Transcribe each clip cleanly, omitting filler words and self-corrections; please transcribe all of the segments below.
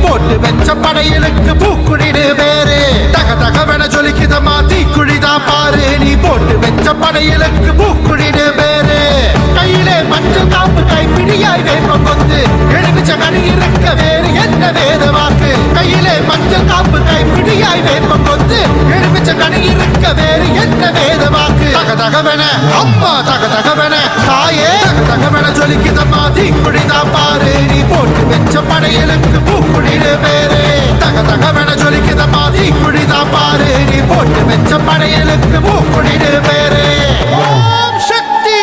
போட்டு வெச்ச படையலுக்கு பூக்குடிடு வேறு தக தகவென ஜொலிக்குதம்மா தீக்குழிதான் பாரு நீ போட்டு வெச்ச படையலுக்கு பூக்குடிடு வேறு கையிலே மஞ்சள் காப்பு கைப்பிடியாய் வேப்பம் கொந்து எழுமிச்ச கனி இருக்க வேறு என்ன வேத வாக்கு கையிலே மஞ்சள் காப்பு கைப்பிடியாய் வேப்பம் கொந்து எழுமிச்ச கனி இருக்க வேறு என்ன வேத வாக்கு தக தகவென அம்மா தக தகவென தாயே தக தகவென ஜொலிக்குதம்மா தீக்குழிதான் பாரு நீ போட்டு வெச்ச படையலுக்கு பூக்குடிடு வேறு தக தகவென ஜொலிக்குதம்மா தீக்குழிதான் பாரு நீ போட்டு வெச்ச படையலுக்கு பூக்குடிடு வேறு சக்தி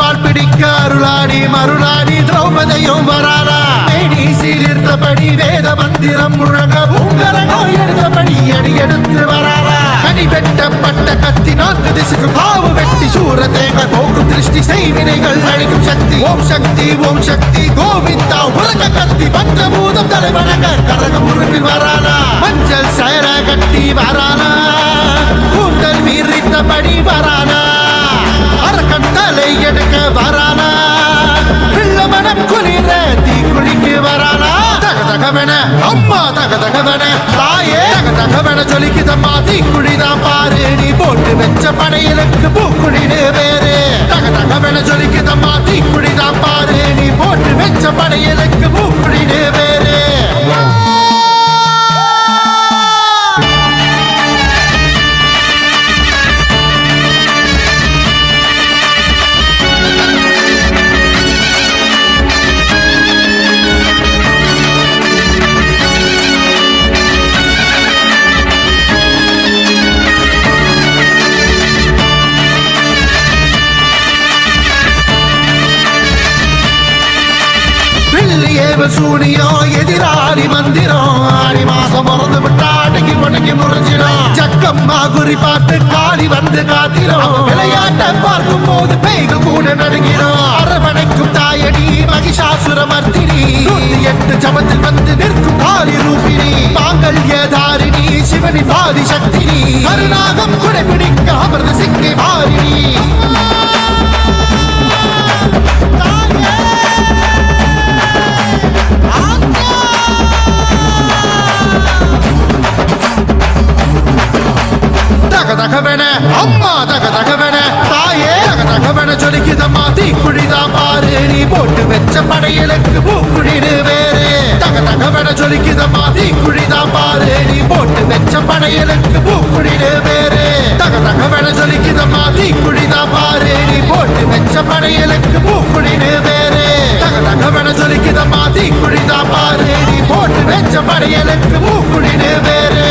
அருளாடி மருளாடி திரௌபதியும் வராரா மேடி சீர்த்தபடி வேத மந்திரம் முழங்க பூங்கரங்கோ எடுத்தபடி அடி எடுத்து வராரா கனி வெட்டப்பட்ட கத்தி 4 திசைக்கு பாவு வெட்டி சூர தேங்க போக்கும் திருஷ்டி செய்வினைகள் அழிக்கும் சக்தி ஓம் சக்தி கோவிந்தா உலக கத்தி பஞ்சபூதம் தலைவணங்க கரகம் உருவில் வராரா மஞ்சள் சேர கட்டி வரானா கூந்தல் வீரித்தபடி வரானா அரக்கன் தலை எடுக்க வரானா பிள்ளமனம் குளிர தீ குளிக்கு வரானா தக தகவென அம்மா தக தகவென தாயே தக தகவென ஜொலிக்குதம்மா தீ குழிதான் பாரு நீ போட்டு வெச்ச படையலுக்கு பூக்குடிடு வேறு தக தகவென ஜொலிக்குதம்மா தீ குழிதான் பாரு நீ போட்டு வெச்ச படையலுக்கு பூக்குடிடு வேறு சூனியோ எதிராளி மந்திரம் ஆடி மாசம் மறந்து விட்டா அடங்கி படங்கி முறிஞ்சிடும் சக்கம்மா குறி பார்த்து காளி வந்து காத்திரும் விளையாட்ட பார்க்கும் போது பேய்கள் கூட நடுங்கிடும் அரவணைக்கும் தாயடி மகிஷாசுர மர்த்தினி 108 ஜபத்தில் வந்து நிற்கும் காளி ரூபினி மாங்கல்யதாரிணி சிவனி பாதி சக்தினி கருநாகம் குடைபிடிக்க அமர்ந்த சிங்கை மாறினி தகவென அம்மா தக தகவென தாயே தக தகவென ஜொலிக்குதம்மா தீக்குழிதான் பாரு நீ போட்டு வெச்ச படையலுக்கு பூக்குடிடு வேறு தக தகவென ஜொலிக்குதம்மா தீக்குழிதான் பாரு நீ போட்டு வெச்ச படையலுக்கு பூக்குடிடு வேறு தக தகவென ஜொலிக்குதம்மா தீக்குழிதான் பாரு நீ போட்டு வெச்ச படையலுக்கு பூக்குடிடு வேறு தக தகவென ஜொலிக்குதம்மா தீக்குழிதான் பாரு நீ போட்டு வெச்ச படையலுக்கு பூக்குடிடு வேறு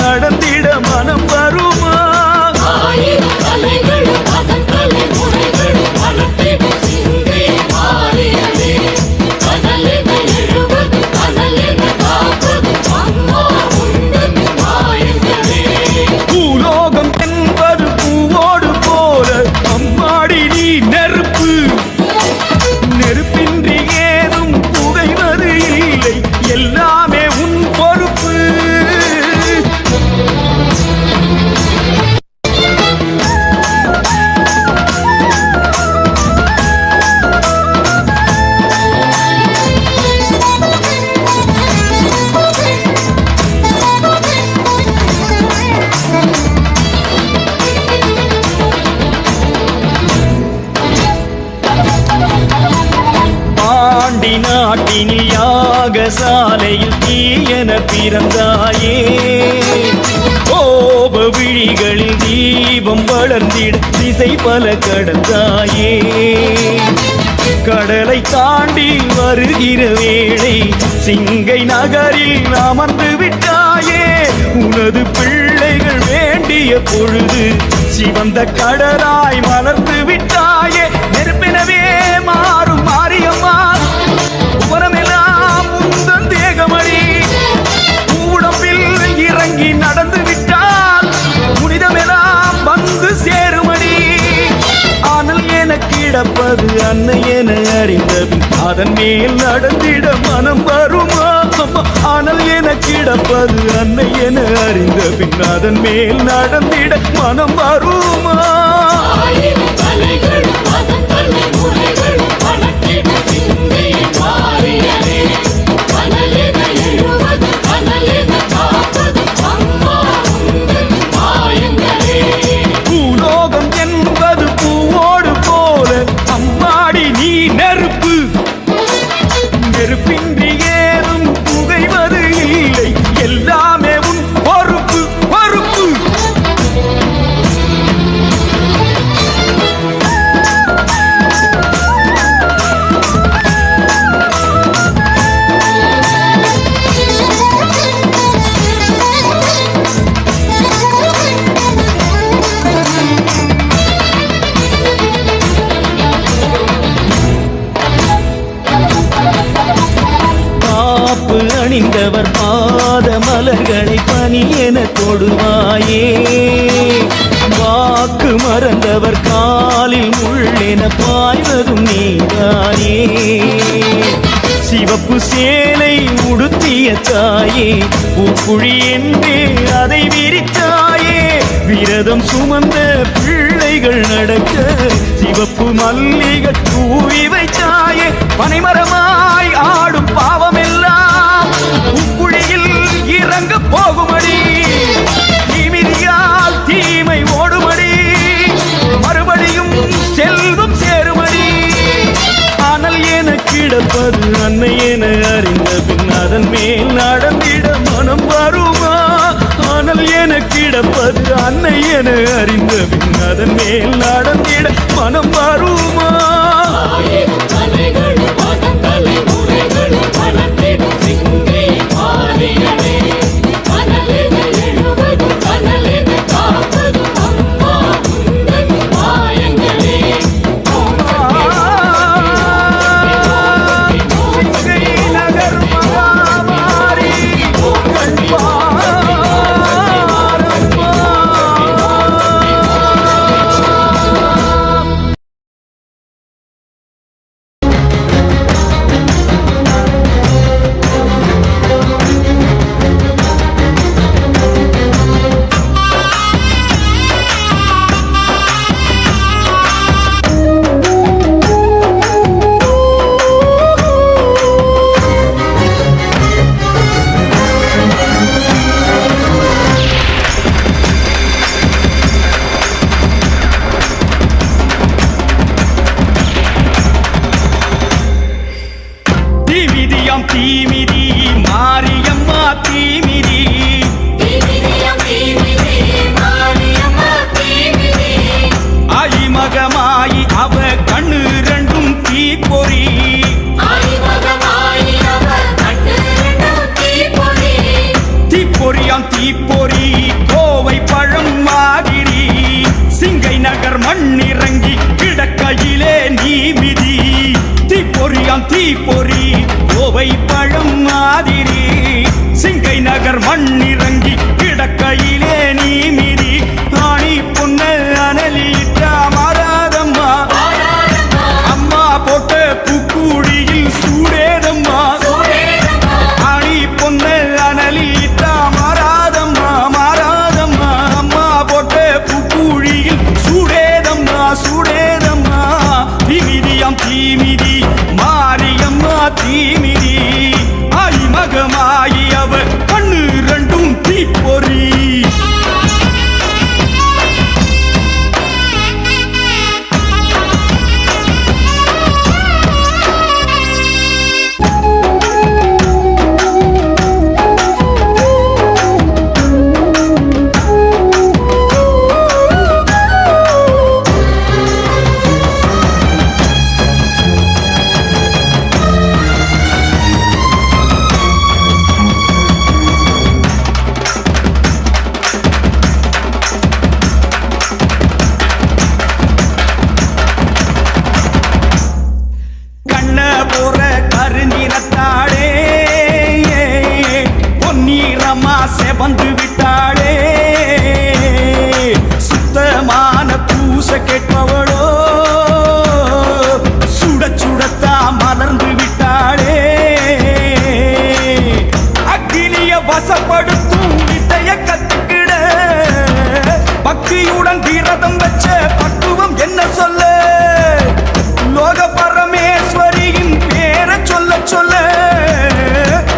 நடந்திட மனம் வருமா? ஆயிரம் தலைகளும் அதன் தலைமுறைகளும் வளர்த்திடும் சிந்தை மாறியதே. கடலென எழுவது கடலென காப்பது அம்மா உந்தன் மாயங்களே. பூலோகம் என்பது பூவோடு போல அம்மாடி நீ நெருப்பு. நெருப்பின்றி ஏதும் புகைவது இல்லை, எல்லாமே உன் பொறுப்பு. பாண்டி நாட்டினில் யாகசாலையில் தீயன பிறந்தாயே. கோப விழிகளில் தீபம் வளர்ந்திட திசை பல கடந்தாயே. கடலை தாண்டி வருகிற வேளை சிங்கை நகரில் அமர்ந்து விட்டாயே. உனது பிள்ளைகள் வேண்டிய பொழுது சிவந்த கடலாய் மலர்ந்து விட்டாயே. நெருப்பினவே மாறும் மாரியம்மா, உரமெல்லாம் உந்தன் தேகமணி. உடம்பில் இறங்கி நடந்து விட்டால் புனிதமெல்லாம் வந்து சேருமணி. ஆனால் என கிடப்பது அன்னை என அறிந்தபின் அதன் மேல் நடந்திட மனம் வருமா? ஆனால் என கிடப்பது அன்னை என அறிந்தபின் அதன் மேல் நடந்திட மனம் வருமா? ஆயிரம் தலைகளும் அதன் தலைமுறைகளும் வளர்த்திடும் சிந்தை மாறியதே. கடலென எழுவது கடலென காப்பது அம்மா உந்தன் மாயங்களே. பூலோகம் என்பது பூவோடு போல அம்மாடி நீ நெருப்பு. நெருப்பின்றி ஏதும் புகைவது இல்லை, எல்லாமே உன் பொறுப்பு பொறுப்பு. காப்பு அணிந்தவர் பாத மலர்களை பனி என தொடுவாயே. வாக்கு மறந்தவர் காலில் முள்ளென பாய்வதும் நீதானே. சிவப்பு சேலை உடுத்திய தாயே, பூக்குழி என்றே அதை விரித்தாயே. விரதம் சுமந்த பிள்ளைகள் நடக்க சிவப்பு மல்லிகை தூவி வைத்தாயே. பனைமரமாய் ஆடும் பாவமெல்லாம் பூக்குழியில் இறங்க போகுமடி. தீமிதியால் தீமை ஓடுமடி, மறுபடியும் செல்வம் சேருமடி. ஆனால் என கிடப்பது அன்னை என அறிந்த பின் அதன் மேல் நடந்திட மனம் வருமா? ஆனால் என கிடப்பது அன்னை என அறிந்த பின் அதன் மேல் நடந்திட மனம் வருமா? ஆயிரம் தலைகளும் அதன் தலைமுறைகளும் வளர்த்திடும் சிந்தை மாறியதே. கடலென எழுவது கடலென காப்பது அம்மா உந்தன் மாயங்களே. சிங்கை நகர் மகாமாரி கண்பாரம்மா. கோவை பழம் மாதிரி சிங்கை நகர் மண்ணிறங்கி கிடக்கையிலே நீ மிதி தீப்பொறியாம் தீப்பொறி கோவை பழம் மாதிரி சிங்கை நகர் மண்ணிறங்கி கிடக்கையிலே நீ மிதி ஆணி பொண்ணு அனலிட்டா மாறாதம்மா அம்மா போட்ட பூக்குழியில் சூடேதம்மா ஆணி பொண்ணு அனலிட்டா மாறாதம்மா மாறாதம்மா அம்மா போட்ட பூக்குழியில் சூடேதம்மா சூடேதம்மா தீமிதியாம் தீமிதி மாரியம்மா தீமிதி ஆய் மகமாயி அவ கண்ணு ரெண்டும் தீப்பொறி செவந்து விட்டாளே சுத்தமான பூச கேட்பவளோ சுட சுடத்தா மலர்ந்து விட்டாளே அக்கினிய வசப்படுத்தும் வித்தைய கத்துக்கிட பக்தியுடன் விரதம் வச்ச பக்குவம் என்ன சொல்ல லோக பரமேஸ்வரியின் பேர சொல்ல சொல்ல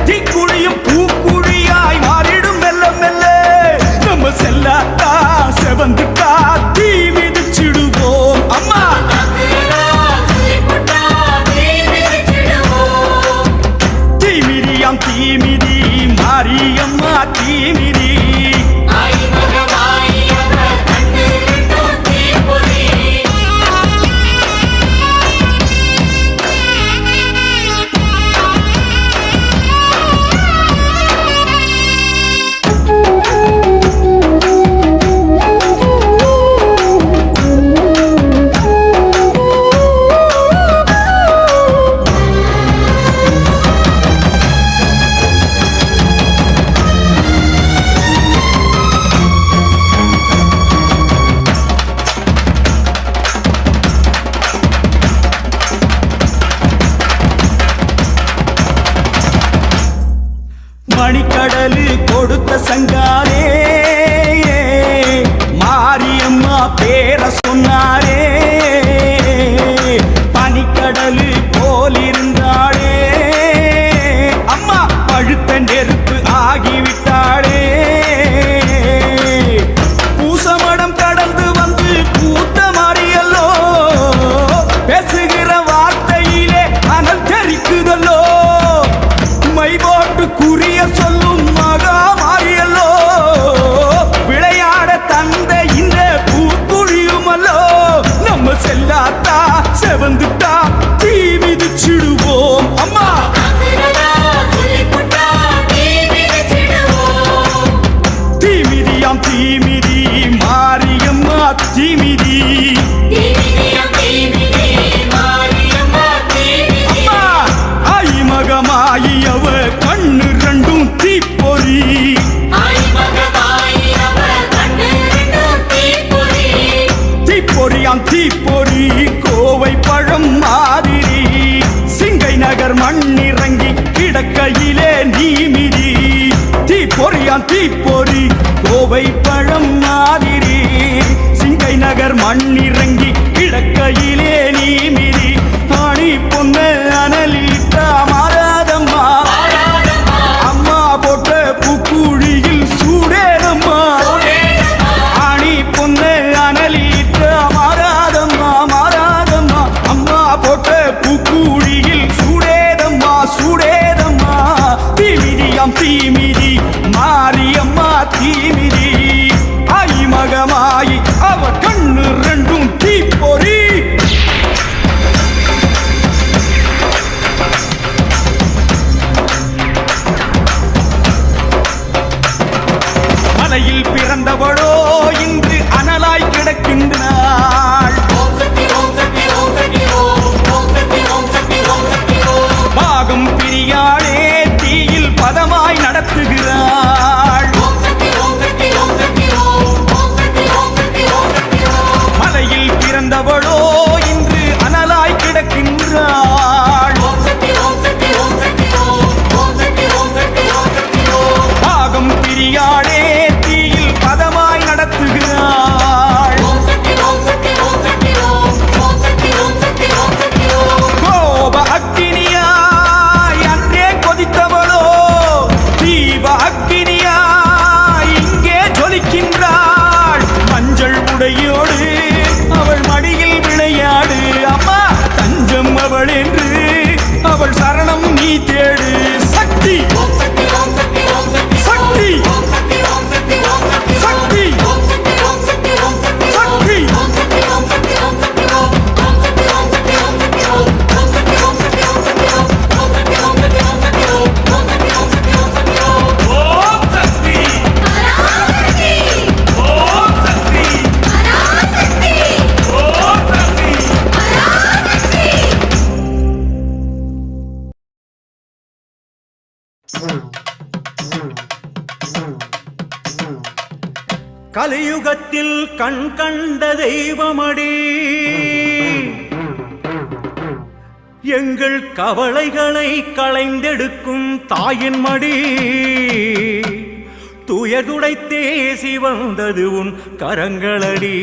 தீக்குழியும் பூக்குழியாய் மாறிடும் மெல்ல மெல்ல நம்ம செல்லாத்தா செவந்துட்டா தீ மிதிச்சிடுவோம் அம்மா தீமிதியாம் தீமிதி மாரியம்மா தீமிதி மணிக்கடலு கொடுத்த சங்காரே மாரியம்மா பேர சொன்னாரே பனிக்கடலு போலிருந்தாளே அம்மா பழுத்த நெருப்பு ஆகிவிட்டாளே பூசமடம் கடந்து வந்து கூத்த மாறியல்லோ பேசுகிற வார்த்தையிலே அனல் தெரிக்குதல்லோ மை போட்டு குறிய சொல்லும் மகா மாறியல்லோ விளையாட தந்த இந்த பூக்குழியுமல்லோ நம்ம செல்லாத்தா செவந்துட்டா தீ மிதிச்சிடுவோம் அம்மா தீமிதியாம் தீமிதி மாரியம்மா தீமிதி மகமாயி அவ கண்ணு ரெண்டும் தீப்பொறி தீப்பொறியாம் தீப்பொறி கோவை பழம் மாதிரி சிங்கை நகர் மண்ணிறங்கி கிடக்கையிலே நீ மிதி தீப்பொறியாம் தீப்பொறி கோவை பழம் மாதிரி சிங்கை நகர் மண்ணிறங்கி கிடக்கையிலே நீ மிதி ஆணி பொண்ணு அனலிட்டா மாறாதம்மா அம்மா போட்ட பூக்குழியில் சூடேதம்மா ஆணி பொண்ணு அனலிட்டா மாறாதம்மா மாறாதம்மா அம்மா போட்ட பூக்குழியில் சூடேதம்மா சூடேதம்மா தீமிதியாம் தீமிதி மாரியம்மா தீமிதி ஆயி மகமாயி அவ கண்ணு ரெண்டும் தீப்பொறி பிறந்தவளோ இன்று அனலாய் கிடக்கின்றாள். பாகம் பிரியாளே தீயில் பதமாய் நடத்துகிறாள். மலையில் பிறந்தவளோ இன்று அனலாய் கிடக்கின்றாள். பாகம் பிரியாளே தீயில் பதமாய் நடத்துகிறாள். கோப அக்கினியாய் அன்றே கொதித்தவளோ தீப அக்கினியாய் இங்கே ஜொலிக்கின்றாள். மஞ்சள் உடையோடு அவள் மடியில் விளையாடு. அம்மா தஞ்சம் அவள் என்று அவள் சரணம் நீ தேடு. சக்தி சக்தி சக்தி சக்தி. கலியுகத்தில் கண் கண்ட தெய்வமடி எங்கள் கவலைகளை களைந்தெடுக்கும் தாயின் மடி. துயதுடைத்தே சிவந்தது உன் கரங்களடி.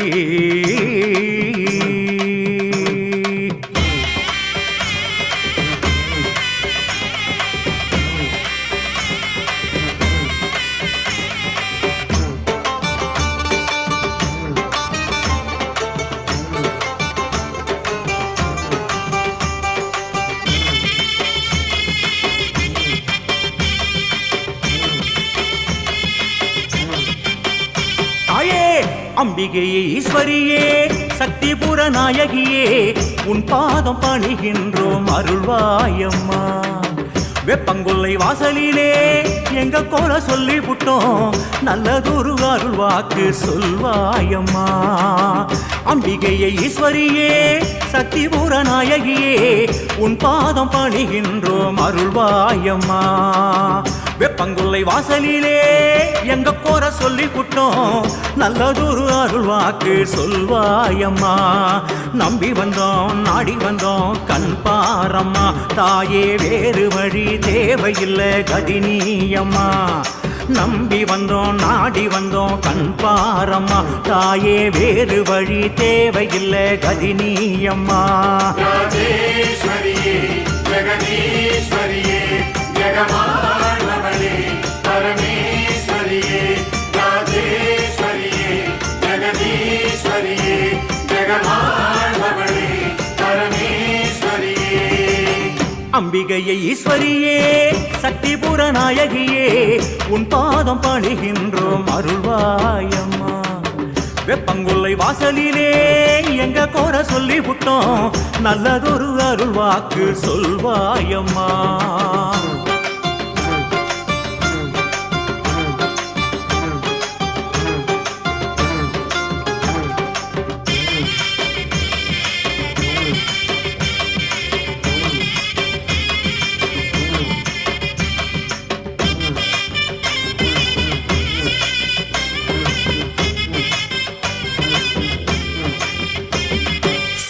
அம்பிகையே ஈஸ்வரியே சக்திபுர நாயகியே உன் பாதம் பணிகின்றோம் அருள்வாயம்மா. வெப்பங்கொல்லை வாசலிலே எங்க கோல சொல்லி புட்டோம் நல்லதொரு அருள் வாக்கு சொல்வாயம்மா. அம்பிகையே ஈஸ்வரியே சக்திபுர நாயகியே உன் பாதம் பணிகின்றோம் அருள்வாயம்மா. வெப்பங்குள்ளை வாசலிலே எங்க கோர சொல்லி புட்டோம் நல்லதொரு அருள் வாக்கு சொல்வாயம்மா. நம்பி வந்தோம் நாடி வந்தோம் கண் பாரம்மா. தாயே வேறு வழி தேவையில்லை கதினியம்மா. நம்பி வந்தோம் நாடி வந்தோம் கண் பாரம்மா. தாயே வேறு வழி தேவையில்லை கதினியம்மா. ராஜேஸ்வரியே ஜெகதீஸ்வரியே ஜெகமாளவளே பரமேஸ்வரியே. ராஜேஸ்வரியே ஜெகதீஸ்வரியே ஜெகமாளவளே பரமேஸ்வரியே. அம்பிகையே ஈஸ்வரியே சக்திபுர நாயகியே உன் பாதம் பணிகின்றோம் அருள்வாயம்மா. வெப்பங்குள்ளை வாசலிலே எங்க கோர சொல்லி புட்டோம் நல்லதொரு அருள் வாக்கு சொல்வாயம்மா.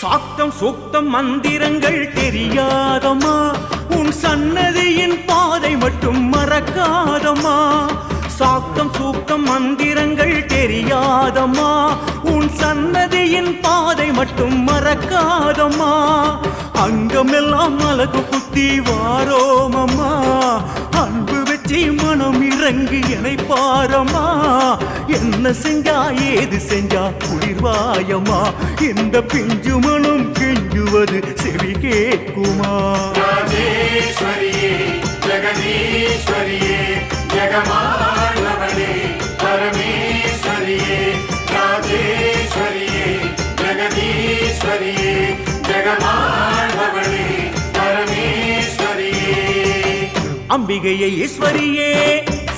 சாக்தம் சூக்தம் மந்திரங்கள் தெரியாதம்மா. உன் சன்னதியின் பாதை மட்டும் மறக்காதம்மா. சாக்தம் சூக்தம் மந்திரங்கள் தெரியாதம்மா. உன் சன்னதியின் பாதை மட்டும் மறக்காதம்மா. அங்கமெல்லாம் அழகு குத்தி வாரோமம்மா. அன்பு வச்சு மனம் இறங்கி என்னை பாரம்மா. என்ன செஞ்சா ஏது செஞ்சா குளிர்வாயம்மா. இந்த பிஞ்சு மனம் கெஞ்சுவது செவி கேட்குமா. ராஜேஸ்வரியே ஜெகதீஸ்வரியே ஜெகமாளவளே பரமேஸ்வரியே. ராஜேஸ்வரியே ஜெகதீஸ்வரியே ஜெகமாளவளே பரமேஸ்வரியே. அம்பிகையே ஈஸ்வரியே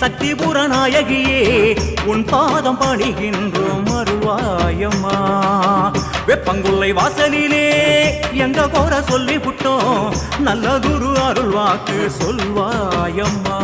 சக்திபுர நாயகியே உன் பாதம் பணிகின்றோம் அருள்வாயம்மா. வெப்பங்குள்ளை வாசலிலே எங்க கோர சொல்லி புட்டோம், நல்ல குரு அருள்வாக்கு சொல்வாயம்மா.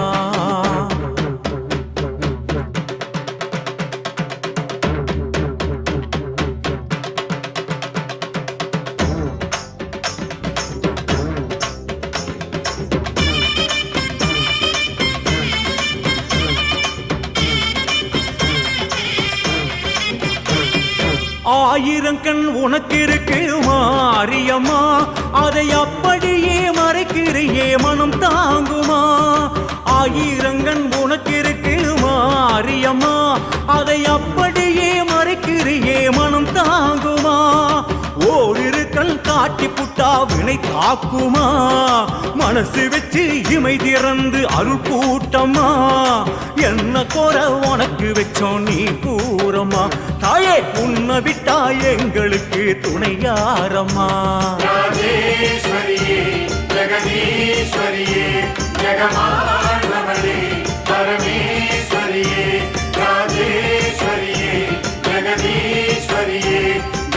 ஆயிரம் கண் உனக்கு இருக்கு மாரியம்மா, அதை அப்படியே மறைக்கிறியே மனம் தாங்குமா. ஆயிரம் கண் உனக்கு இருக்கு மாரியம்மா, அதை அப்படியே மறைக்கிறியே மனம் தாங்குமா. ஓரிரு கண் காட்டி புட்டா வினை தாக்குமா, மனசு வச்சு இமை திறந்து அருள் கூட்டம்மா. என்ன கோர உனக்கு வச்சோம் நீ கூறம்மா, தாயே உன்னை விட்டா எங்களுக்கு துணை யாரம்மா. ராஜேஸ்வரியே ஜெகதீஸ்வரியே ஜெகமானவளே பரமேஸ்வரியே. ராஜேஸ்வரியே ஜெகதீஸ்வரியே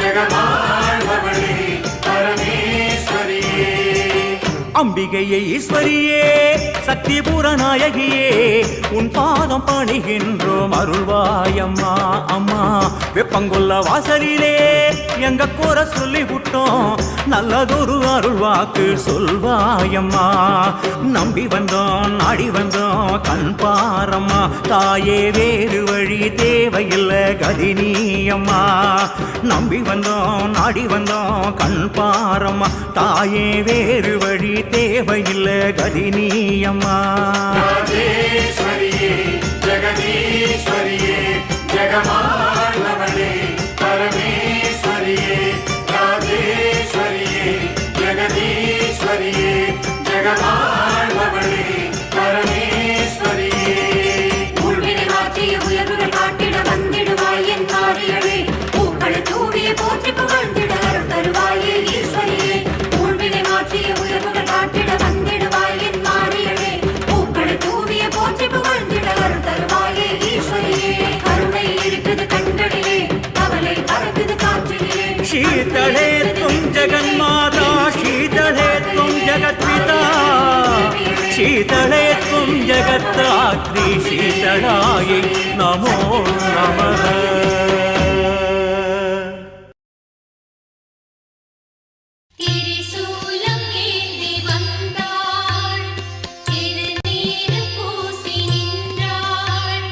ஜெகமானவளே பரமேஸ்வரியே. அம்பிகையே ஈஸ்வரியே சக்திபுர நாயகியே உன் பாதம் பணிகின்றோம் அருள்வாயம்மா. அம்மா வெப்பங்கொல்ல வாசலிலே எங்க கோர சொல்லி விட்டோம், நல்லதொரு அருள்வாக்கு சொல்வாயம்மா. நம்பி வந்தோம் நாடி வந்தோம் கண் பாரம்மா, தாயே வேறு வழி தேவையில்லை கதினியம்மா. நம்பி வந்தோம் நாடி வந்தோம் கண் பாரம்மா, தாயே வேறு வழி தேவையில்லை கதினியம்மா. ராஜேஸ்வரியே ஜெகதீஸ்வரியே ஜெகமானவளே பரமேஸ்வரியே. ராஜேஸ்வரியே ஜெகதீஸ்வரியே ஜெகமானவளே பரமேஸ்வரியே. ஊழ்வினை மாற்றிய உயர்வுகள் காட்டிட வந்திடுவாய் என் மாரியளே, பூக்களை தூவிய போற்றி புகழ்ந்திட அருள் தருவாயே ஈஸ்வரியே. ஊழ்வினை மாற்றிய உயர்வுகள் காட்டிட வந்திடுவாய் என் மாரியளே, பூக்களை தூவிய போற்றி புகழ்ந்திட அருள் தருவாயே ஈஸ்வரியே. கருணை இருக்குது கண்களிலே, கவலை பறக்குது காற்றிலே. शीतले तुम जगन्माता, शीतले तुम जगत्पिता, शीतले तुम जगत्तात्री, शीतलायै नमो नमः. திரிசூலம் ஏந்தி வந்தாள், திருநீறு பூசி நின்றாள்,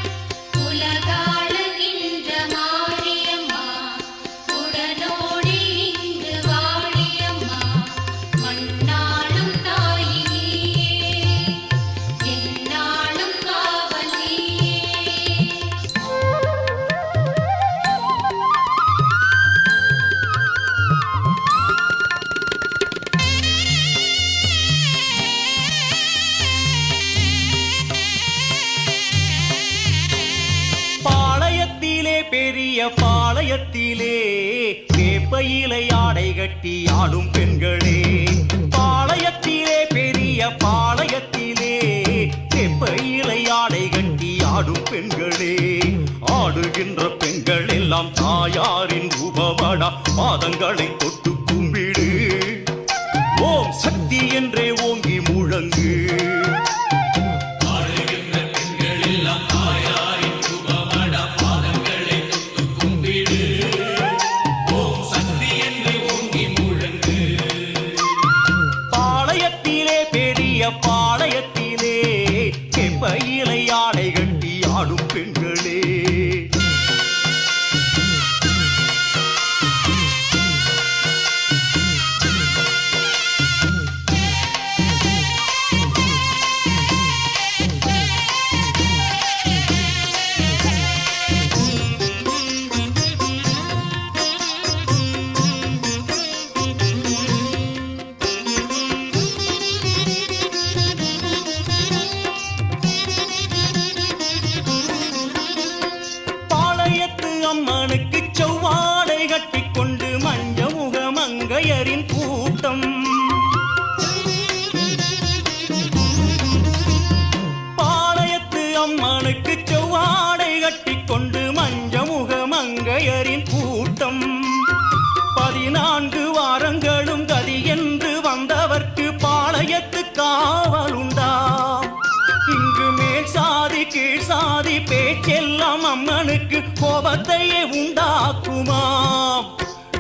உலகாளுகின்ற மாரியம்மா, உடனோடி இங்கு வாழியம்மா. மண்ணாளும் தாய் நீயே, எந்நாளும் காவல் நீயே. பாளையத்திலே பெரிய பாளையத்திலே வேப்பையிலை ஆடை கட்டி ஆடும் பெண்களே. பாளையத்திலே பெரிய பாளையத்திலே வேப்பையிலை ஆடை கட்டி ஆடும் பெண்களே. ஆடுகின்ற பெண்கள் எல்லாம் தாயாரின் உபவடா, பாதங்களை தொட்டு கும்பிடு, ஓம் சக்தி என்றே ஓங்கி முழங்கு. பாளையத்திலே பெரிய பாளையத்திலே வெப்பையிலை ஆடை கட்டி ஆடும் பெண்களே. பாளையத்து அம்மனுக்கு செவ்வாடை கட்டிக்கொண்டு மஞ்சமுக மங்கையரின் கூட்டம். பாளையத்து அம்மன் கோபத்தையே உண்டாக்குமாம்.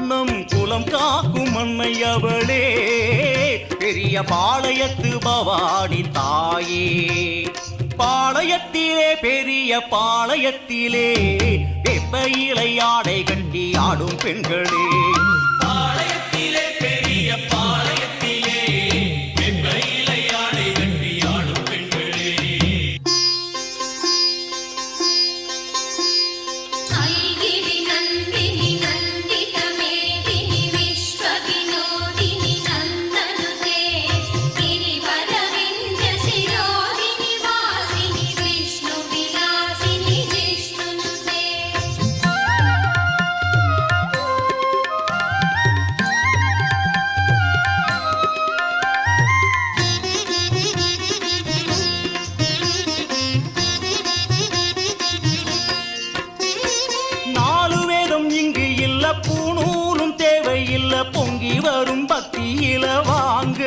நம் குலம் காக்கும் அன்னை அவளே, பெரிய பாளையத்து பவானி தாயே. பாளையத்திலே பெரிய பாளையத்திலே வெப்ப இலை ஆடை கட்டி ஆடும் பெண்களே. பாளையத்திலே பெரிய பாளையத்திலே வெப்ப இலை ஆடை கட்டி ஆடும் பெண்களே. ஐகிரி நந்தினி நந்தித மேதினி விஸ்வ வினோதினி நந்தனுதே ಗಿರಿವರ ವಿಂಧ್ಯ ಶಿರೋದಿನಿ ವಾಸಿನಿ ವಿಷ್ಣು ವಿಲಾಸಿನಿ ಜಿಷ್ಣುನುತೆ. நாலு வேதம் இங்கு இல்ல, பூணூலும் தேவையில்ல, பொங்கி வரும் பக்தியில வாங்க.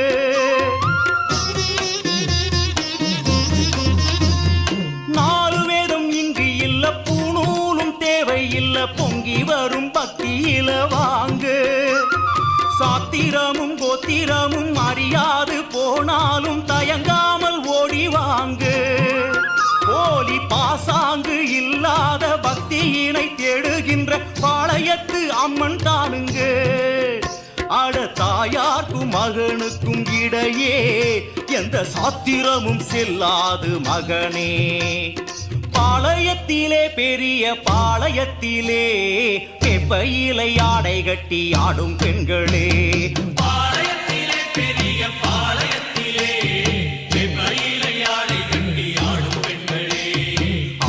நாலு வேதம் இங்கு இல்ல, பூணூலும் தேவையில்ல, பொங்கி வரும் பக்தியில வாங்க. சாத்திரமும் கோத்திரமும் அறியாது போனாலும் தயங்காமல் ஓடி வாங்க. போலி பாசாங்கு இல்லாத பக்தியினை தேடுகின்ற பாளையத்து அம்மன் தானுங்க. அட தாயார்க்கும் மகனுக்கும் இடையே எந்த சாத்திரமும் செல்லாது மகனே. பாளையத்திலே பெரிய பாளையத்திலே வெப்ப இலை ஆடை கட்டி ஆடும் பெண்களே. பாளையத்திலே பெரிய பாளையத்திலே வெப்ப இலை ஆடை கட்டி ஆடும் பெண்களே.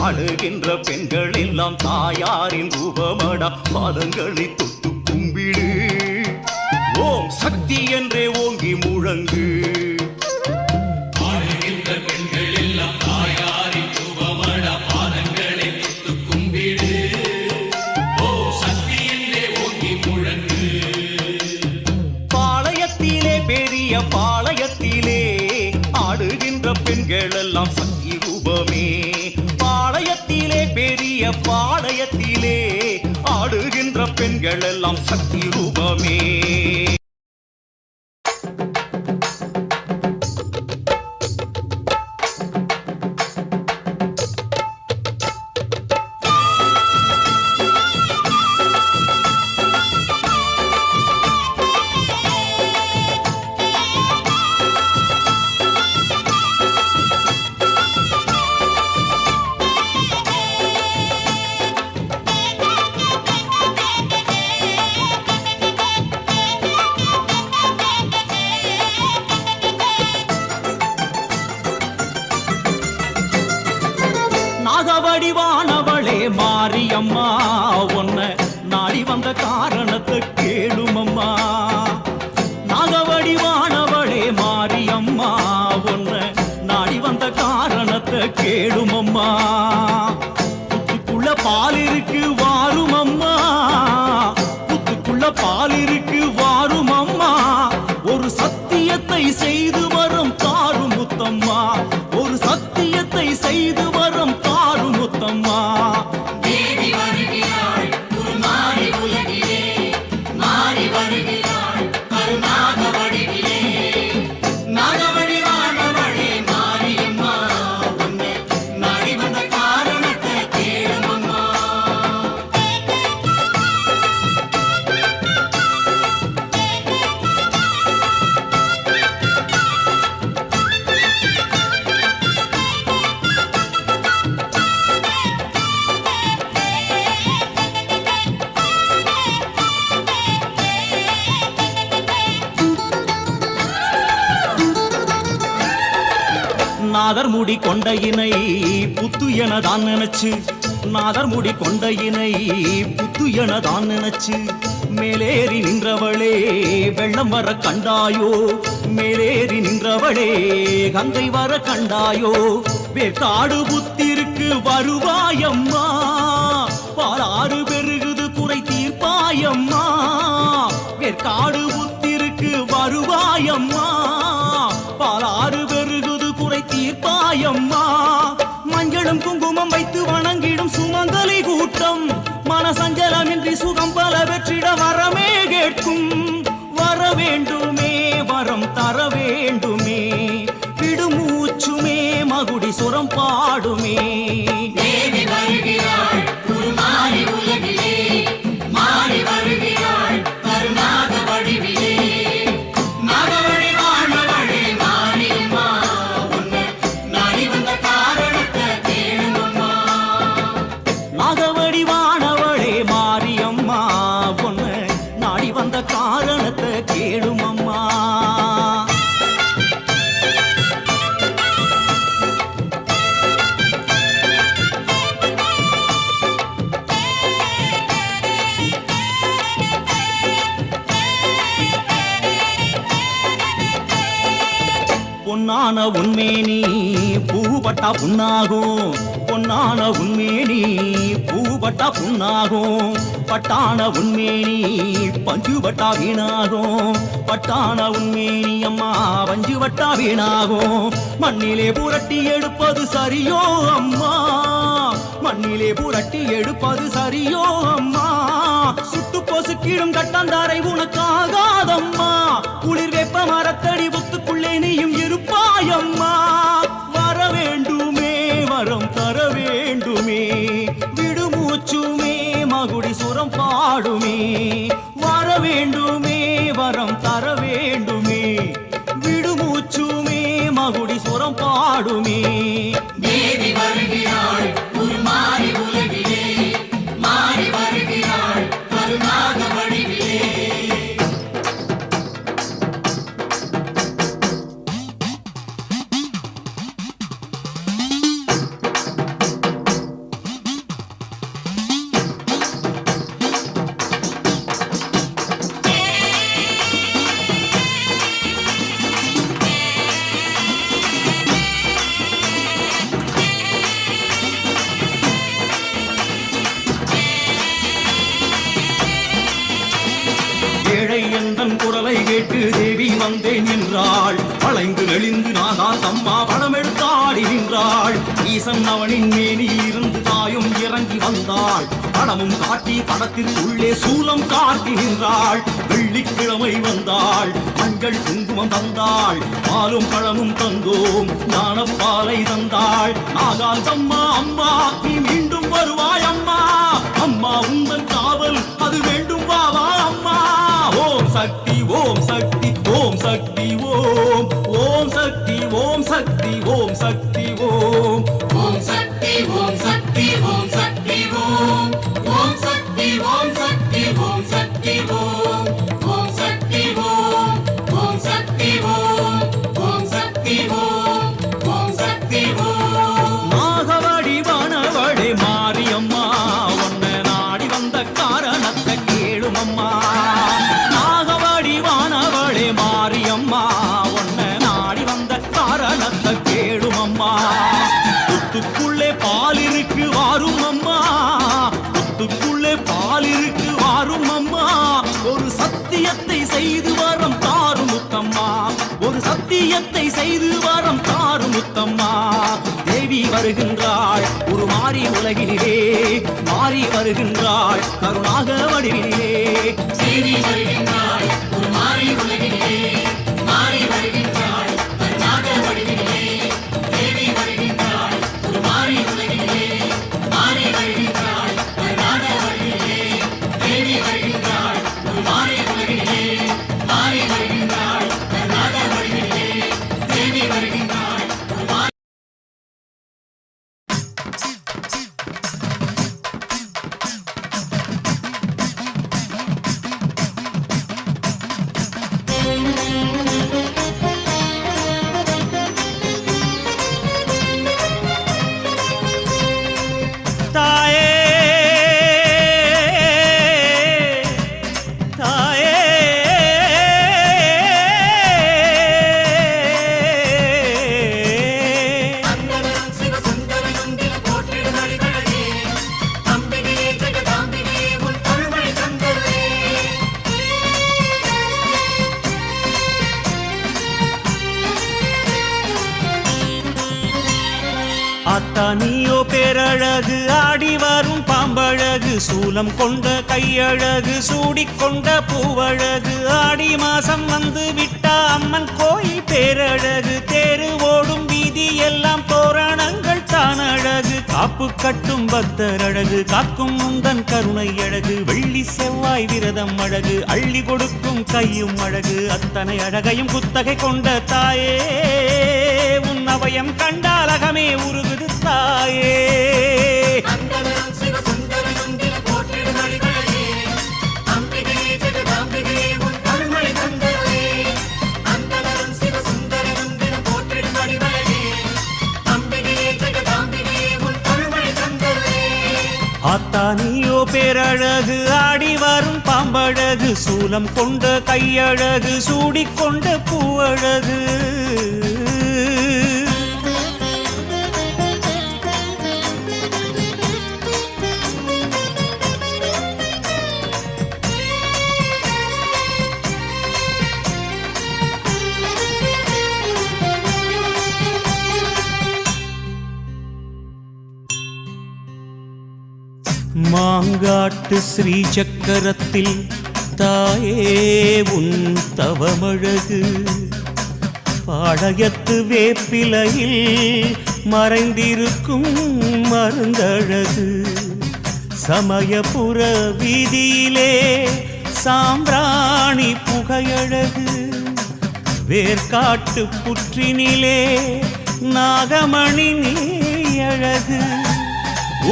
ஆடுகின்ற பெண்கள் எல்லாம் தாயாரின் ரூபமடா, பாதங்களை தொட்டு கும்பிடு. ஓம் சக்தி என்றே ஓங்கி முழங்கு. ஆடுகின்ற பெண்கள் எல்லாம் தாயாரின் ரூபமடா, பாதங்களை தொட்டு கும்பிடு. ஓம் சக்தி என்றே ஓங்கி முழங்கு. பாளையத்திலே பெரிய பாளையத்திலே ஆடுகின்ற பெண்கள் எல்லாம் சக்தி ரூபமே. பாளையத்திலே பெரிய பாளையத்திலே ஆடுகின்ற பெண்கள் எல்லாம் சக்தி ரூபமே. நாகவடிவானவளே மாரியம்மா, உன்ன நாடி வந்த காரணத்தை கேளுமம்மா. நாகவடிவானவளே மாரியம்மா, உன்ன நாடி வந்த காரணத்தை கேளுமம்மா. புத்துக்குள்ள பால் இருக்கு வாருமம்மா, புத்துக்குள்ள பால் இருக்கு வாருமம்மா. ஒரு சத்தியத்தை செய்து வரும் தாரும் முத்தம்மா, ஒரு சத்தியத்தை செய்து வரும் தாரும் முத்தம்மா. தேவி வருகிறாள் உருமாறி உலகிலே, மாறி வருகிறாள் கருணாக வடிவிலே. நாகவடிவானவளே மாரியம்மா, உன்னை நாடி வந்த காரணத்தை கேளுமம்மா. நாதர் முடி கொண்டையினை புத்து எனதான் நினைச்சு, நாதர் முடி கொண்டையினை புத்து எனதான் நினைச்சு மேலேறி நின்றவளே வெள்ளம் வர கண்டாயோ, மேலேறி நின்றவளே கங்கை வர கண்டாயோ. வேற்காடு புத்திருக்கு வருவாயம்மா, பாலாறு பெருகுது குறை தீர்ப்பாயம்மா. வேற்காடு புத்திருக்கு வருவாயம்மா, பாலாறு பெருகுது குறை தீர்ப்பாயம்மா. மஞ்சளும் குங்குமம் வைத்து வணங்கிடும் சுமங்கலி கூட்டம் சஞ்சலமின்றி சுகம் பல வெற்றிட வரமே கேட்கும். வர வேண்டுமே வரம் தர வேண்டுமே, விடுமூச்சுமே மகுடி சுரம் பாடுமே. தேவி வருகிறாள் உருமாறி உலகிலே, மாறி வருகிறாள் கருணாக வடிவிலே. நாகவழி வாழவழி மாரியம்மா, உன்னை நாடி வந்த காரணத்தை கேளுமம்மா. நாகவடி வானவளே மாரியம்மா, பொண்ணு நாடி வந்த காரணத்தை கேளுமம்மா. பொன்னான உன்மேனி பூபட்டா புண்ணாகும், பொன்னான உன்மேனி பூபட்டா புண்ணாகும். பட்டான உன்மேனி பஞ்சுபட்டா வீணாகும், பட்டான உன்மேனி அம்மா பஞ்சுபட்டா வீணாகும். மண்ணிலே புரட்டி எடுப்பது சரியோ அம்மா, மண்ணிலே புரட்டி எடுப்பது சரியோ அம்மா. சுட்டு பொசுக்கிடும் கட்டந்தாரை உனக்காகாதம்மா, குளிர் வெப்ப மரத்தடி ஒத்துக்குள்ளே நீயும் இருப்பாயம்மா. வர வேண்டுமே வரம் தர வேண்டுமே, விடுமூச்சுமே மகுடி சுரம் பாடுமே. வர வேண்டுமே வரம் தர வேண்டுமே, விடுமூச்சுமே மகுடி சுரம் பாடுமே. தேவி வருகிறாள் உருமாறி உலகிலே, மாறி வருகிறாள் கருணாக வடிவிலே. ஏழை எந்தன் குரலை கேட்டு தேவி வந்தே நின்றாள். வளைந்து நெளிந்து நாகால் அம்மா படமெடுத்தாடி நின்றாள். ஈசன் அவனின் மேனியில் இருந்து தாயும் இறங்கி வந்தாள். படமும் காட்டி படத்திற்குள்ளே சூலம் காட்டி நின்றாள். வெள்ளிக்கிழமை வந்தாள், மஞ்சள் குங்குமம் தந்தாள். பாலும் பழமும் தந்தோம், ஞானப்பாலை தந்தாள். நாகால் அம்மா அம்மா நீ மீண்டும் வருவாய் அம்மா, அம்மா உந்தன் காவல் அது வேண்டும் வாவா அம்மா. ஓம் சக்தி ஓம் சக்தி ஓம் சக்தி ஓம், ஓம் சக்தி ஓம் சக்தி ஓம் சக்தி ஓம். ஓம் சக்தி ஓம் சக்தி ஓம் சக்தி ஓம், ஓம் சக்தி ஓம் சக்தி ஓம் சக்தி ஓம். ஓம் சக்தி ஓம், ஓம் சக்தி ஓம், ஓம் சக்தி ஓம், ஓம் சக்தி ஓம். நாகவடி வனவளே மாரியம்மா, உன்னை நாடி வந்த காரணத்தை கேளுமம்மா. நாகவடி வானவளே மாரியம்மா, உன்னை நாடி வந்த காரணத்தை கேளுமம்மா. புத்துக்குள்ளே பால் இருக்கு வாரும் அம்மா, புத்துக்குள்ளே பால் இருக்கு வாரும் அம்மா. ஒரு சத்தியத்தை செய்து வரம் தாரும் முத்தம்மா, ஒரு சத்தியத்தை செய்து வரம் தாரும் முத்தம்மா. தேவி வருகின்றாள் ஒரு மாறி உலகிலே, மாறி வருகின்றாள் கருணாக வடிவிலே. தேவி வருகின்றாள் உருமாறி உலகிலே, மாறி வருகின்றாள் கருணாக வடிவிலே. தேவி வருகின்றாள் உருமாறி உலகிலே, மாறி வருகின்றாள் கருணாக வடிவிலே. தேவி வருகின்றாள் உருமாறி உலகிலே, மாறி வருகின்றாள் கருணாக வடிவிலே. தேவி வருகின்றாள் உருமாறி Thank you. சூலம் கொண்ட கையழகு சூடிக்கொண்ட பூவழகு ஆடி மாசம் வந்து விட்டா அம்மன் கோயில் பேரழகு தேரு ஓடும் வீதி எல்லாம் தோரணங்கள் தான் அழகு காப்பு கட்டும் பக்தர் அழகு காக்கும் முந்தன் கருணை அழகு வெள்ளி செவ்வாய் விரதம் அழகு அள்ளி கொடுக்கும் கையும் அழகு அத்தனை அழகையும் குத்தகை கொண்ட தாயே உன் அவயம் கண்டால் அகமே உருகுது தாயே. அந்தரம் சிவசுந்தரனும் தின போற்றிடும் அடிகளே அம்பிகையே ஜெகதாம்பிகையே உன் அருள்மழை தந்தருளே. அந்தரம் சிவசுந்தரனும் தின போற்றிடும் அடிகளே அம்பிகையே ஜெகதாம்பிகையே உன் அருள்மழை தந்தருளே. ஆத்தானியோ பேரழகு ஆடி வரும் பாம்பழகு சூலம் கொண்ட கையழகு சூடிக்கொண்ட பூவழகு. மாங்காட்டு ஸ்ரீ சக்கரத்தில் தாயே உன் தவமழகு பாளையத்து வேப்பிலையில் மறைந்திருக்கும் மருந்தழகு சமயபுர வீதியிலே சாம்பிராணி புகையழகு வேர்காட்டு புற்றினிலே நாகமணி நீயழகு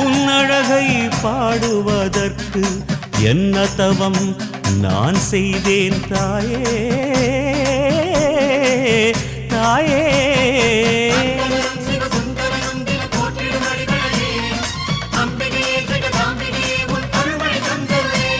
உன்னழகை பாடுவதற்கு என்ன தவம் நான் செய்தேன் தாயே தாயே. அந்தரம் சிவசுந்தரனும் தின போற்றிடும் அடிகளே அம்பிகையே ஜெகதாம்பிகையே உன் அருள்மழை தந்தருளே.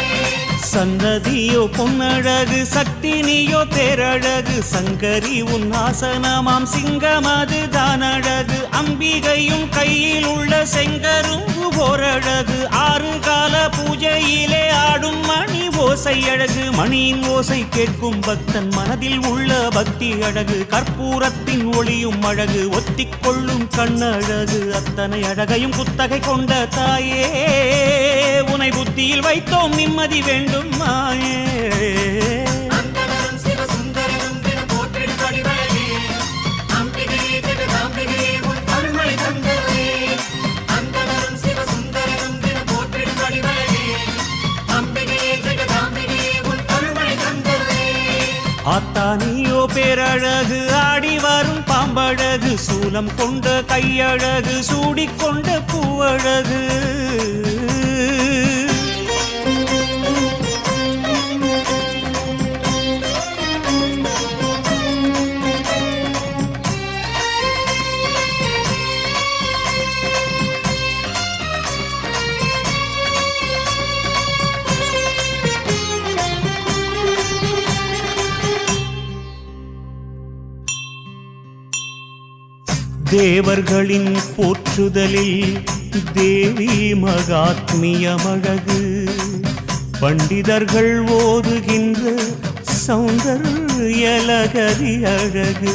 சன்னதியோ பொன்னழகு சக்தி நீயோ தேரழகு சங்கரி உன் ஆசனமாம் சிங்கமது தானழகு அம்பிகையும் கையில் உள்ள செங்கரும்பு ஓரழகு ஆறு கால பூஜையிலே ஆடும் மணி ஓசை அழகு மணியின் ஓசை கேட்கும் பக்தன் மனதில் உள்ள பக்தி அழகு கற்பூரத்தின் ஒளியும் அழகு ஒத்திக்கொள்ளும் கண்ணழகு அத்தனை அழகையும் குத்தகை கொண்ட தாயே உனை புத்தியில் வைத்தோம் நிம்மதி வேண்டும் மாயே. அந்தரம் சிவசுந்தரனும் தின போற்றிடும் அடிகளே அம்பிகையே ஜெகதாம்பிகையே உன் அருள்மழை தந்தருளே. அந்தரம் சிவசுந்தரனும் தின போற்றிடும் அடிகளே அம்பிகையே ஜெகதாம்பிகையே உன் அருள்மழை தந்தருளே. ஆத்தானியோ பேரழகு ஆடி வரும் பாம்பழகு சூலம் கொண்ட கையழகு சூடிக்கொண்ட பூவழகு. தேவர்களின் போற்றுதலில் தேவி மகாத்மியமழகு பண்டிதர்கள் ஓதுகின்ற சௌந்தர்யலகரி அழகு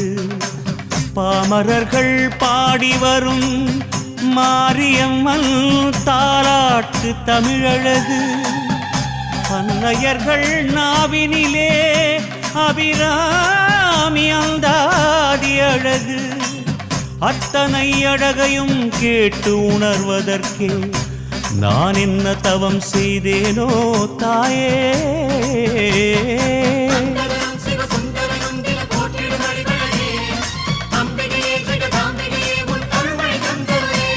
பாமரர்கள் பாடி வரும் மாரியம்மன் தாலாட்டு தமிழழகு பன்னையர்கள் நாவினிலே அபிராமி அந்தாதி அழகு அத்தனை அழகையும் கேட்டு உணர்வதற்கே நான் என்ன தவம் செய்தேனோ தாயே. அந்தரம் சிவசுந்தரனும் தின போற்றிடும் அடிகளே அம்பிகையே ஜெகதாம்பிகையே உன் அருள்மழை தந்தருளே.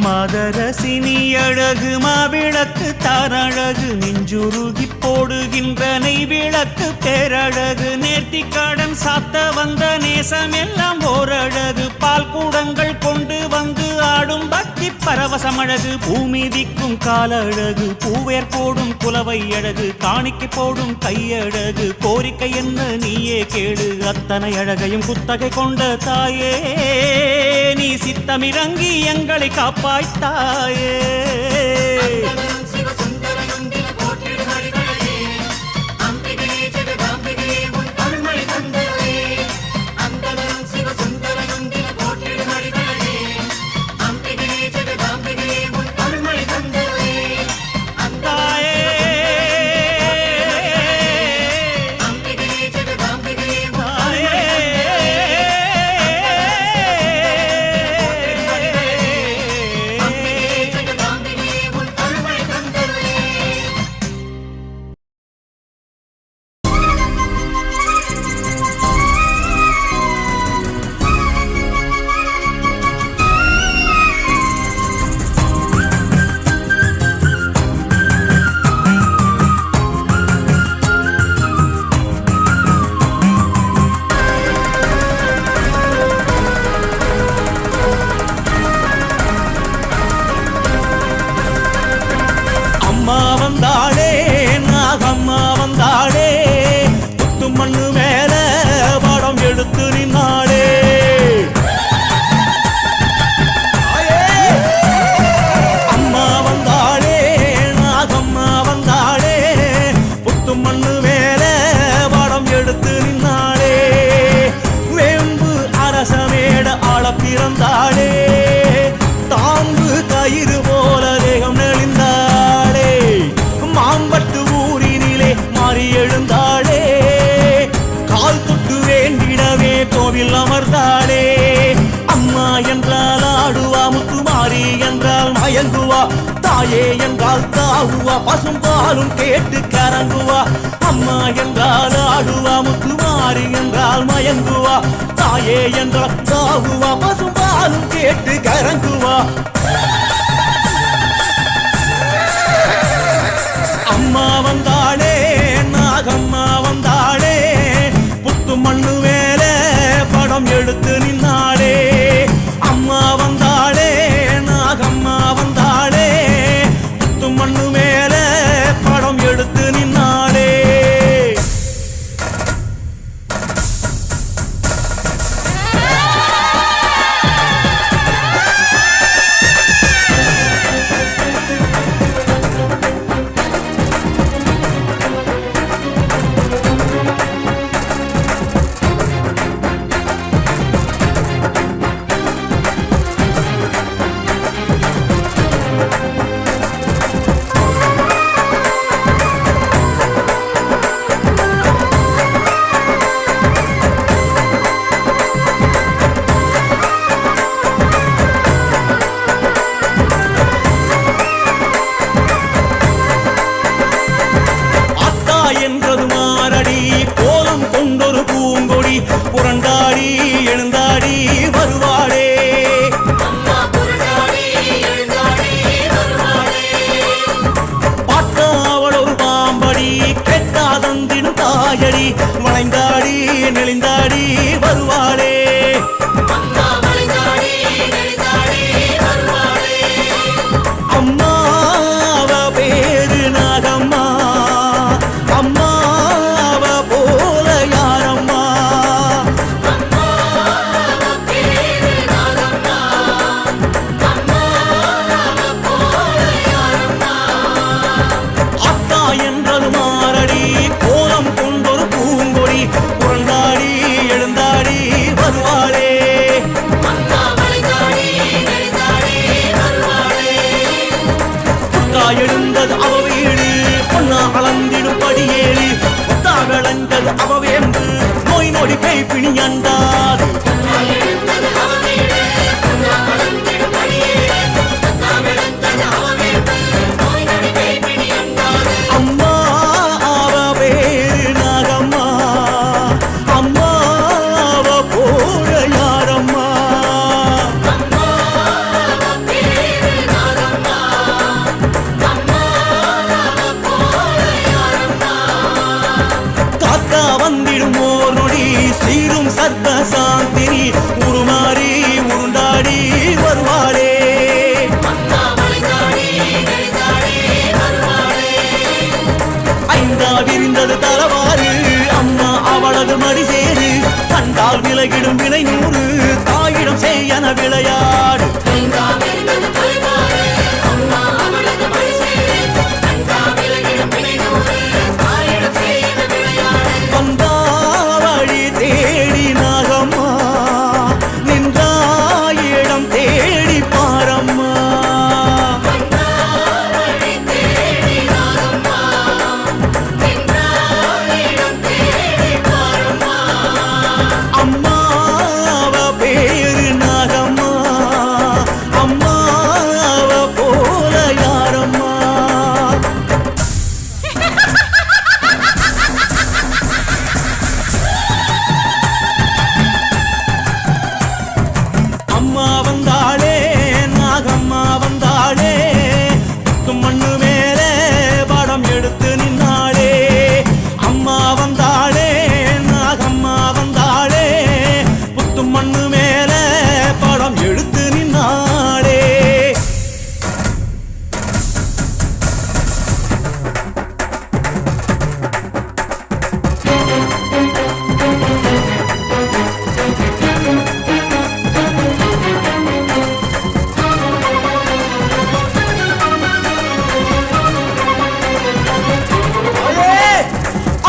மதரசினி அழகு மாவிளக்கு தாரழகு நெஞ்சுருகி போடுகின்ற நெய் விளக்கு பேரழகு நேர்த்திக்கடன் சாத்த வந்த நேசமெல்லாம் ஓரழகு பால் கூடங்கள் கொண்டு வந்து ஆடும் பக்தி பரவசமழகு பூமிதிக்கும் கால அழகு பூவேர் போடும் குலவை அழகு காணிக்கை போடும் கையழகு கோரிக்கை என்ன நீயே கேளு அத்தனை அழகையும் குத்தகை கொண்ட தாயே நீ சித்தமிறங்கி எங்களை காப்பாய்த்தாயே. அந்தரம் சிவசுந்தரனும் தின போற்றிடும் அடிகளே அம்பிகையே ஜெகதாம்பிகையே உன் அருள்மழை தந்தருளே. அந்தரம் சிவசுந்தரனும் தின போற்றிடும் அடிகளே அம்பிகையே ஜெகதாம்பிகையே உன் அருள்மழை தந்தருளே. எழுந்தாளே கால் தொட்டு வேண்டிடவே கோவில் அமர்ந்தாளே அம்மா என்றால் ஆடுவா முத்துமாரி என்றால் மயங்குவா தாயே என்றால் தாவுவா பசும்பாலும் கேட்டு கரங்குவா அம்மா என்றால் ஆடுவா முத்துமாரி என்றால் மயங்குவா தாயே என்றால் தாவுவா பசும்பாலும் கேட்டு கரங்குவா அம்மா வந்தாளே நாகம்மா வந்தாளே புத்து மண்ணு மேலே படம் எடுத்து நின்னாளே அம்மா வந்தாளே நாகம்மா வந்தாளே புத்து மண்ணு மேலே படம் எடுத்து நின்னாளே என்றது மாரடி கோலம் கொண்டொரு பூங்கொடி புரண்டாடி எழுந்தாடி வருவாளே பாட்டா அவள் ஒரு பாம்படி கெட்டாதந்தின் தாயடி வளைந்தாடி நெளிந்தாடி வருவாளே அம்மா அவ பேரு நாகம்மா அம்மாவ போல யாரம்மா அத்தா என்றது மாரடி கோலம் கொண்டொரு பூங்கொடி புரண்டாடி எழுந்தாடி வருவாளே எழுந்தது அவ வீடு பொன்னா அளந்திடும் படியேறி ஒத்தா விளந்தது அவ வேம்பு நோய் நொடி பேய் பிணியண்டாது அம்மா அவ பேரு நாகம்மா அம்மா அவ போல யாரம்மா காத்தா வந்திடும் ஓர் நொடி சீரும் சர்வ சாந்தினி உருமாறி உருண்டாடி வருவாளே ஐந்தா விரிந்தது தலவாறு அம்மா அவளது மடிசேரு கண்டால் விலகிடும் வினை நூறு தாயிடம் செய்யன விளையாடு வந்தாவழி தேடி நாகம்மா நின்றாயிடம் தேடி பாரம்மா அம்மா அவ பேரு நாகம்மா அம்மா அவ போல யாரம்மா அம்மா வந்தாளே நாகம்மா வந்தாளே புத்து மண்ணு மேலே படம் எடுத்து நின்னாளே அம்மா வந்தாளே நாகம்மா வந்தாளே புத்து மண்ணு மேலே படம் எடுத்து நின்னாளே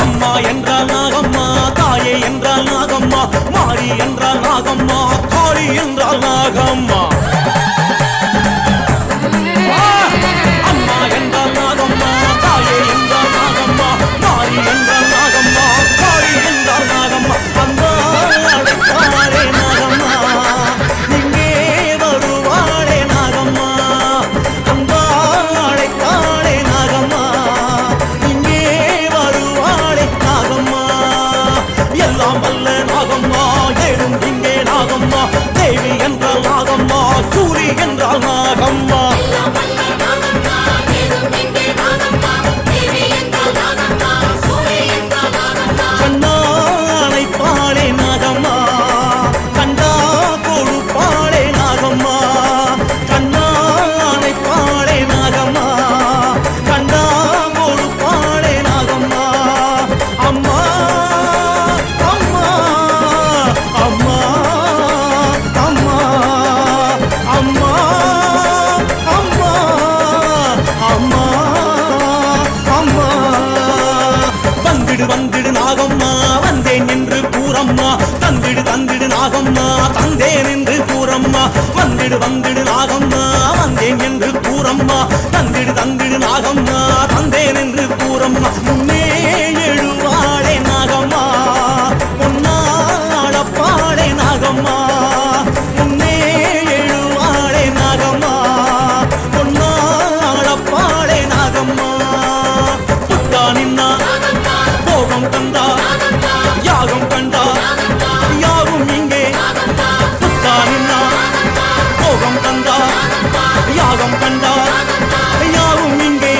அம்மா என்றால் நாகம்மா தாயே என்றால் நாகம்மா மாரி என்றால் நாகம்மா காளி என்றால் நாகம்மா அம்மா என்றால் நாகம்மா தாயே என்றால் நாகம்மா மாரி என்றால் நாகம்மா எல்லாம் வல்ல நாகம்மா வேதம் எங்கே நாகம்மா தேவி என்றால் நாகம்மா சூரி என்றால் நாகம்மா கண்ணானை பாலே நாகம்மா கண்டா கொடுப்பாளே நாகம்மா கண்ணானை பாலே நாகம்மா கண்டா கொடுப்பாளே நாகம்மா அம்மா அம்மா அம்மா அம்மா அம்மா அம்மா அம்மா அம்மா வந்திடு வந்திடு நாகம்மா வந்தேன் என்று கூறம்மா தந்திடு தந்திடு நாகம்மா தந்தேன் என்று கூறம்மா வந்திடு வந்திடு நாகம்மா வந்தேன் என்று கூறம்மா தந்திடு தந்திடு நாகம்மா தந்தேன் என்று கூறம்மா முன்னே எழுவாளே நாகம்மா பொன்னாளப்பாளே நாகம்மா முன்னே எழுவாளே நாகம்மா பொன்னாளப்பாளே நாகம்மா புத்தா நின்னா போகம் தந்தா யாகம் கண்டா யாவும் இங்கே புத்தா நின்னா போகம் தந்தா யாகம் கண்டா யாவும் இங்கே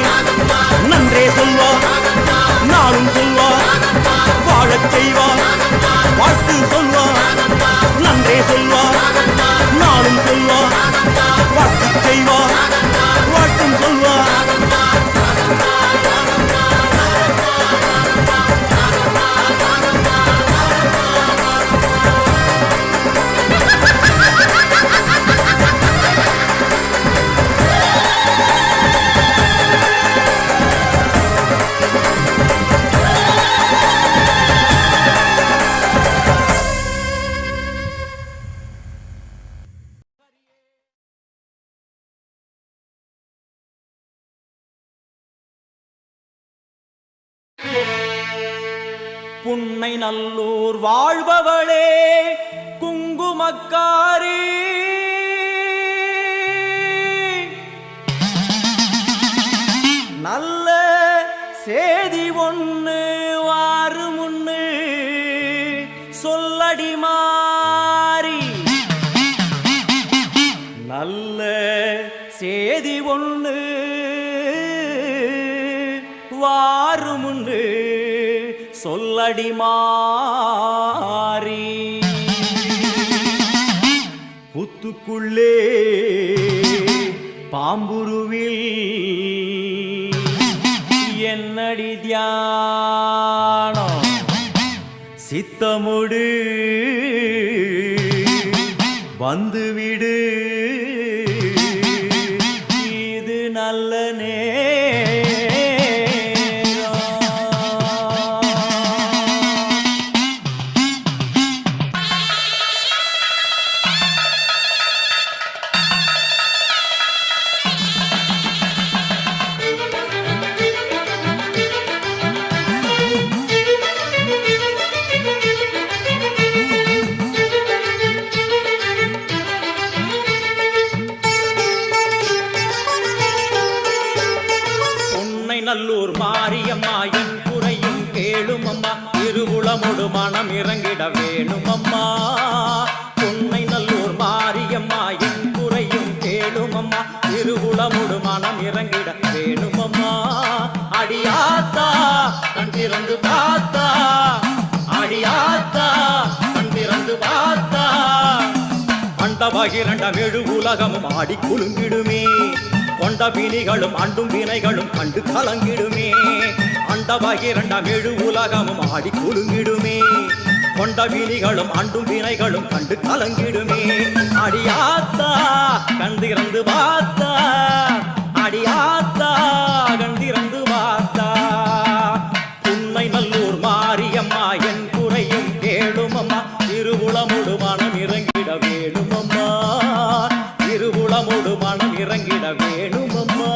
நன்றே சொல்வா நாளும் சொல்வா வாழச் செய்வா வாழ்த்து சொல்வா நன்றே சொல்வா நாளும் சொல்வா வாழ்த்து செய்வா வாழ்த்தும் சொல்வா புன்னை நல்லூர் வாழ்பவளே குங்குமக்காரி நல்ல சேதி ஒண்ணு வாரு முன்னு சொல்லடி மாறி நல்ல சேதி ஒண்ணு வாரு முன்னு சொல்லடி மாறி புத்துக்குள்ளே பாம்புருவில் என்னடி தியானம் சித்தமுடு வந்துவிடு இது நல்ல நல்லூர் மாரியம்மா என் குறையும் கேளும் அம்மா திருவுளமொடு மனம் இறங்கிட வேணும் அம்மா பொன்னை நல்லூர் மாரியம்மா என் குறையும் கேளும் அம்மா திருவுளமொடு மனம் இறங்கிட வேணும் அம்மா அடியாத்தா கண் திறந்து பார்த்தா அடியாத்தா கண் திறந்து பார்த்தா அண்டபகிரண்டம் எழு உலகமும் ஆடி குலுங்கிடுமே கொண்ட வினிகளும் அண்டும் வினைகளும் கண்டு கலங்கிடுமே அண்டபகிரண்டம் எழு உலகமும் ஆடி குலுங்கிடுமே கொண்ட வினிகளும் அண்டும் வினைகளும் கண்டு கலங்கிடுமே அடியாத்தா கண்டிறந்து பார்த்தா அடியாத்தா கண்டிறந்து பார்த்தா உன்னை நல்லூர் மாரியம்மா என் குறையும் கேளும் அம்மா திருவுளமொடு மனம் இறங்கிட வேணும் அம்மா திருவுளமொடு மனம் இறங்கிட வேணும் அம்மா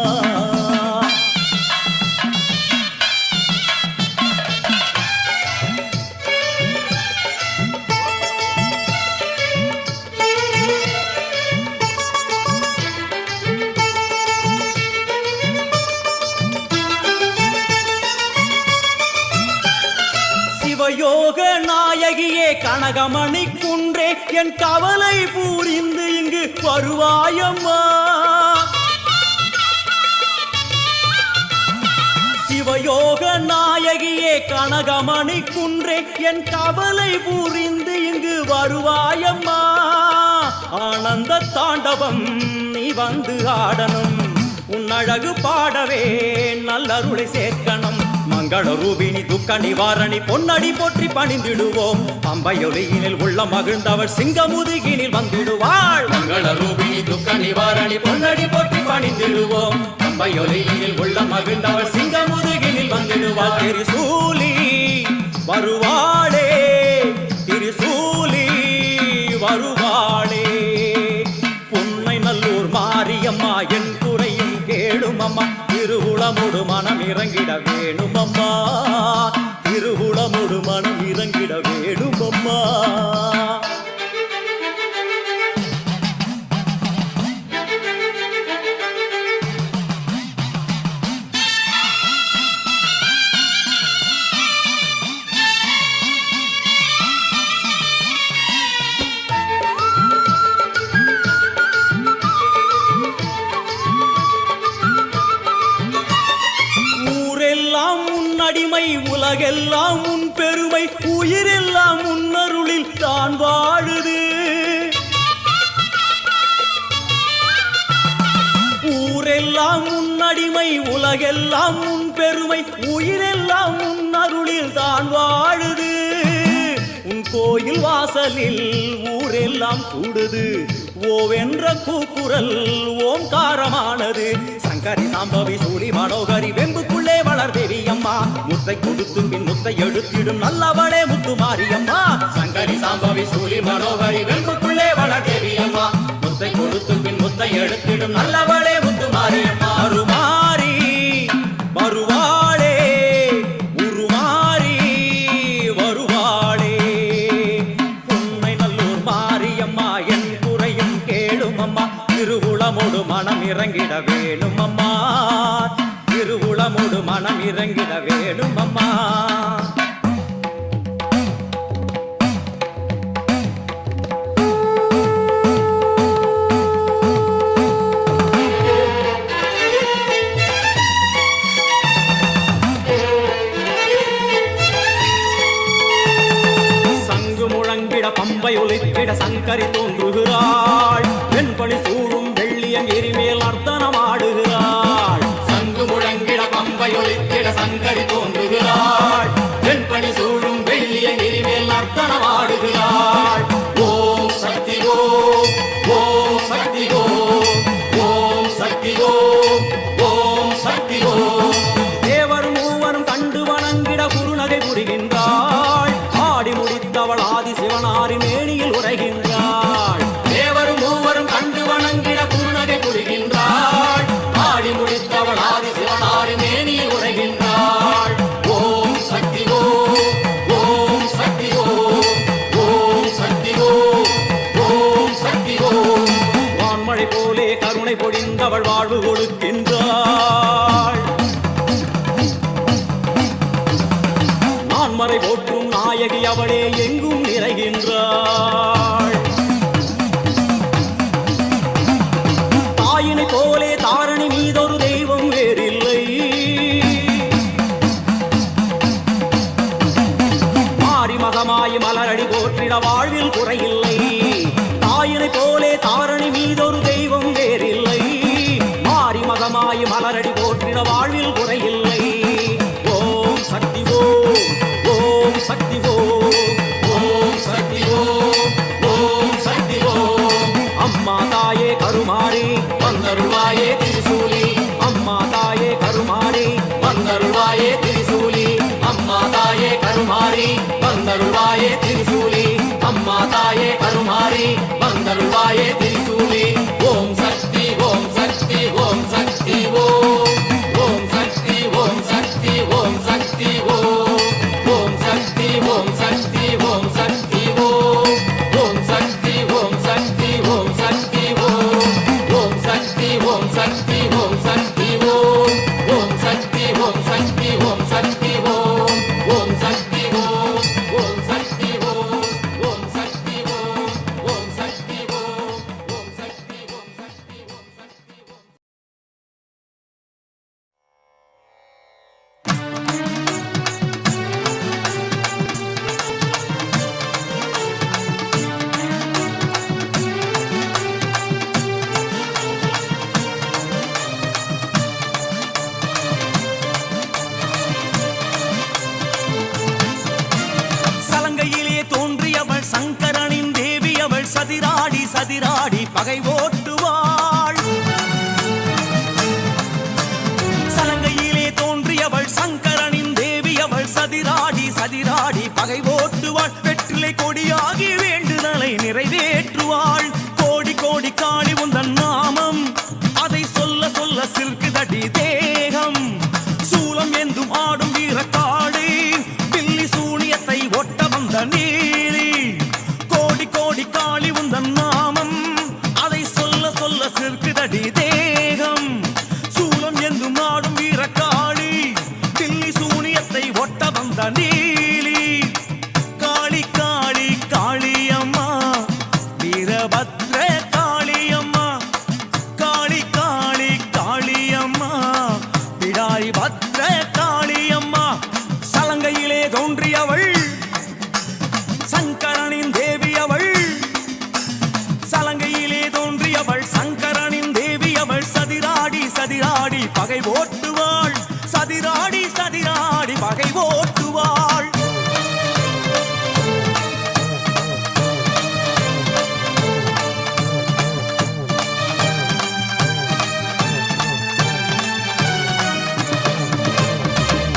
சிவயோக நாய நாயகியே கனகமணி குன்றே என் கவலை புரிந்து இங்கு வருவாயம்மா. சிவயோக நாயகியே கனகமணி குன்றே என் கவலை புரிந்து இங்கு வருவாயம்மா. ஆனந்த தாண்டவம் நீ வந்து ஆடணும், உன் அழகு பாடவே நல்லருளை சேர்க்கணும். மங்கள ரூபினி துக்க நிவாரணி பொன்னடி போற்றி பணிந்திடுவோம். பம்பையொலியினில் உள்ள மகிழ்ந்தவள் சிங்கமுதுகினில் வந்திடுவாள். மங்கள ரூபினி துக்க நிவாரணி பொன்னடி போற்றி பணிந்திடுவோம். பம்பையொலியினில் உள்ள மகிழ்ந்தவள் சிங்கமுதுகினில் வந்திடுவாள். திரிசூலி வருவாளே, திரிசூலி வருவாளே. புன்னை நல்லூர் மாரியம்மா என் குறையும் கேளுமம்மா. திருவுளமுடு மனம் இறங்கிட வேணுமம்மா, திருவுளமுடு மனம் இறங்கிட வேணுமம்மா. அடிமை உலகெல்லாம் உன் பெருமை, உயிரெல்லாம் உன்னருளில் தான் வாழுது. ஊரெல்லாம் உன்னடிமை உலகெல்லாம் உன் பெருமை, உயிரெல்லாம் உன்னருளில் தான் வாழுது. உன் கோயில் வாசலில் ஊரெல்லாம் கூடுது, ஓவென்ற கூக்குரல் ஓம்காரமானது. சங்கரி சாம்பவி சூழி மனோகரி வெம்புக்குள்ளே வளர் தேவி அம்மா. முத்தை கொடுத்து பின் முத்தை எடுத்திடும் நல்லவளே முத்து மாரியம்மா. சங்கரி சாம்பவி சூழி மனோகரி வெம்புக்குள்ளே வளர் தேவி அம்மா. முத்தை கொடுத்து பின் முத்தை எடுத்திடும் நல்லவளே முத்து மாரியம்மா. அருமாரி வருவாளே, உருமாறி வருவாளே. புன்னை நல்லூர் மாரியம்மா என் குறையும் கேளுமம்மா. திருவுளமோடு மனம் இறங்கிட வேணுமம்மா, திருவுளமோடு மனம் இறங்கிட வேணுமம்மா. சங்கு முழங்கிட பம்பை ஒலித்திட சங்கரி தோன்றுகிறாள். வெண்பணி சூழும் வெள்ளியன் எரிமேல் அர்த்தனமாடுகிறாள். சங்கு முழங்கிட பம்பை ஒலித்திட சங்கரி தோன்றுகிறாள். வெண்பணி சூழும் வெள்ளியன் எரிமேல் அர்த்தனமாடுகிறாள். ஓம் சக்தி ஓம், ஓம் சக்தி ஓம், ஓம் சக்தி ஓம், ஓம் சக்தி ஓம். தேவரும் மூவரும் கண்டு வணங்கிட குறுநகை புரிகின்றாள். ஆடி முடித்தவள் ஆதி சிவனாரி மேனியில் உரைகின்றாள். தேவரும் மூவரும் கண்டு வணங்கிட குறுநகை புரிகின்றாள். ஆடி முடித்தவள் ஆதி சிவனாரி மேனியில் உரைகின்றாள். ஓம் சக்தி ஓம், ஓம் சக்தி ஓம், ஓம் சக்தி ஓம், ஓம் சக்தி ஓம். வான்மழை போலே கருணை பொழிந்தவள் வாழ்வு கொடுக்கின்றாள். நான்மறை போற்றும் நாயகி அவளே எங்கும் நிறைகின்றாள். தாயினை போலே தாரணி மீதொரு தெய்வம் வேறில்லை. மாறி மகமாய் மலரடி போற்றிட வாழ்வில் குறையில்லை. தாயினை போலே தாரணி மீதொரு தெய்வம் வேறில்லை. மாறி மகமாய் மலரடி போற்றிட வாழ்வில் குறையில்லை. ஓம் சக்தி ஓம், ஓம் சக்தி ஓம், ஓம் சக்தி ஓம், ஓம் சக்தி ஓம். அம்மா தாயே கருமாரி வந்தருள்வாயே திரிசூலி. அம்மா தாயே கருமாரி வந்தருள்வாயே திரிசூலி. அம்மா தாயே கருமாரி வந்தருள்வாயே திரிசூலி. அம்மா தாயே கருமாரி வந்தருள்வாயே திரிசூலி. ஓம் சக்தி ஓம் சக்தி ஓம் சக்தி ஓம், ஓம் சக்தி ஓம் சக்தி ஓம் சக்தி ஓம், ஓம் சக்தி ஓம் சக்தி ஓம் சக்தி ஓம், ஓம் சக்தி ஓம் சக்தி ஓம் சக்தி ஓம், ஓம் சக்தி ஓம் சக்தி ஓம் சக்தி ஓம், ஓம் சக்தி ஓம் சக்தி ஓம் சக்தி ஓம், ஓம் சக்தி ஓம், ஓம் சக்தி ஓம். சதிராடி பகை ஓட்டுவாள். சலங்கையிலே தோன்றியவள் சங்கரனின் தேவி அவள். சதிராடி சதிராடி பகை ஓட்டுவாள். வெற்றிலை கொடியாகி வேண்டுதலை நிறைவேற்றுவாள். கோடி கோடி காளி உந்தன் நாமம் அதை சொல்ல சொல்ல சில்குதடி தேகம். சூலம் எந்தும் ஆடும் வீரக்காளி பில்லி சூனியத்தை ஒட்ட வந்த நீலி. கோடி கோடி காளி உந்தன் நாமம் அதை சொல்ல சொல்ல சில்குதடி தேகம். சூலம் எந்தும் ஆடும் வீரக்காளி பில்லி சூனியத்தை ஒட்ட வந்த நீலி. காளி காளி காளியம்மா வீரபத்ர காளியம்மா. காளி காளி காளியம்மா பிடாரி பத்ர காளியம்மா. சலங்கையிலே தோன்றியவள் சங்கரனின் தேவி அவள். சலங்கையிலே தோன்றியவள் சங்கரனின் தேவி அவள். சதிராடி சதிராடி பகை ஓட்டுவாள். சதிராடி சதிராடி பகை ஓட்டுவாள்.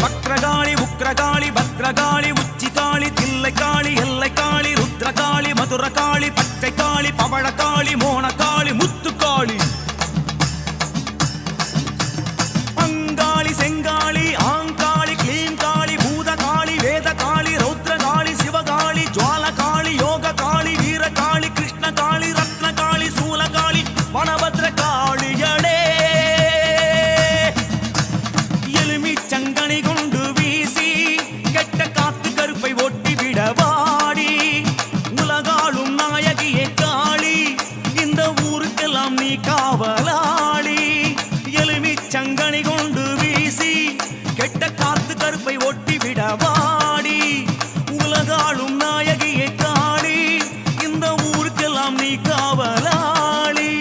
வக்ரகாளி உக்ரகாளி பத்ரகாளி உச்சிகாளி தில்லைக்காளி எல்லைக்காளி ருத்ரகாளி மதுரகாளி பச்சைக்காளி பவளக்காளி மோனகாளி முத்துக்காளி. அங்காளி செங்காளி ஆங்காளி க்ளீம்காளி பூதகாளி வேதகாளி ரௌத்ரகாளி சிவகாளி ஜுவாலகாளி யோககாளி வீரகாளி கிருஷ்ணகாளி ரத்னகாளி சூலகாளி வனபத்ரகாளியடே. எலுமி சங்கனி கொண்டு வீசி கெட்ட காத்து கருப்பை ஒட்டி விடவாடி. உலகாளும் நாயகியே காளி இந்த ஊருக்கெல்லாம் நீ காவலாளி. எலுமி சங்கனி கொண்டு வீசி கெட்ட காத்து கருப்பை ஒட்டி விடவாடி. உலகாளும் நாயகியே காளி இந்த ஊருக்கெல்லாம் நீ காவலாளி.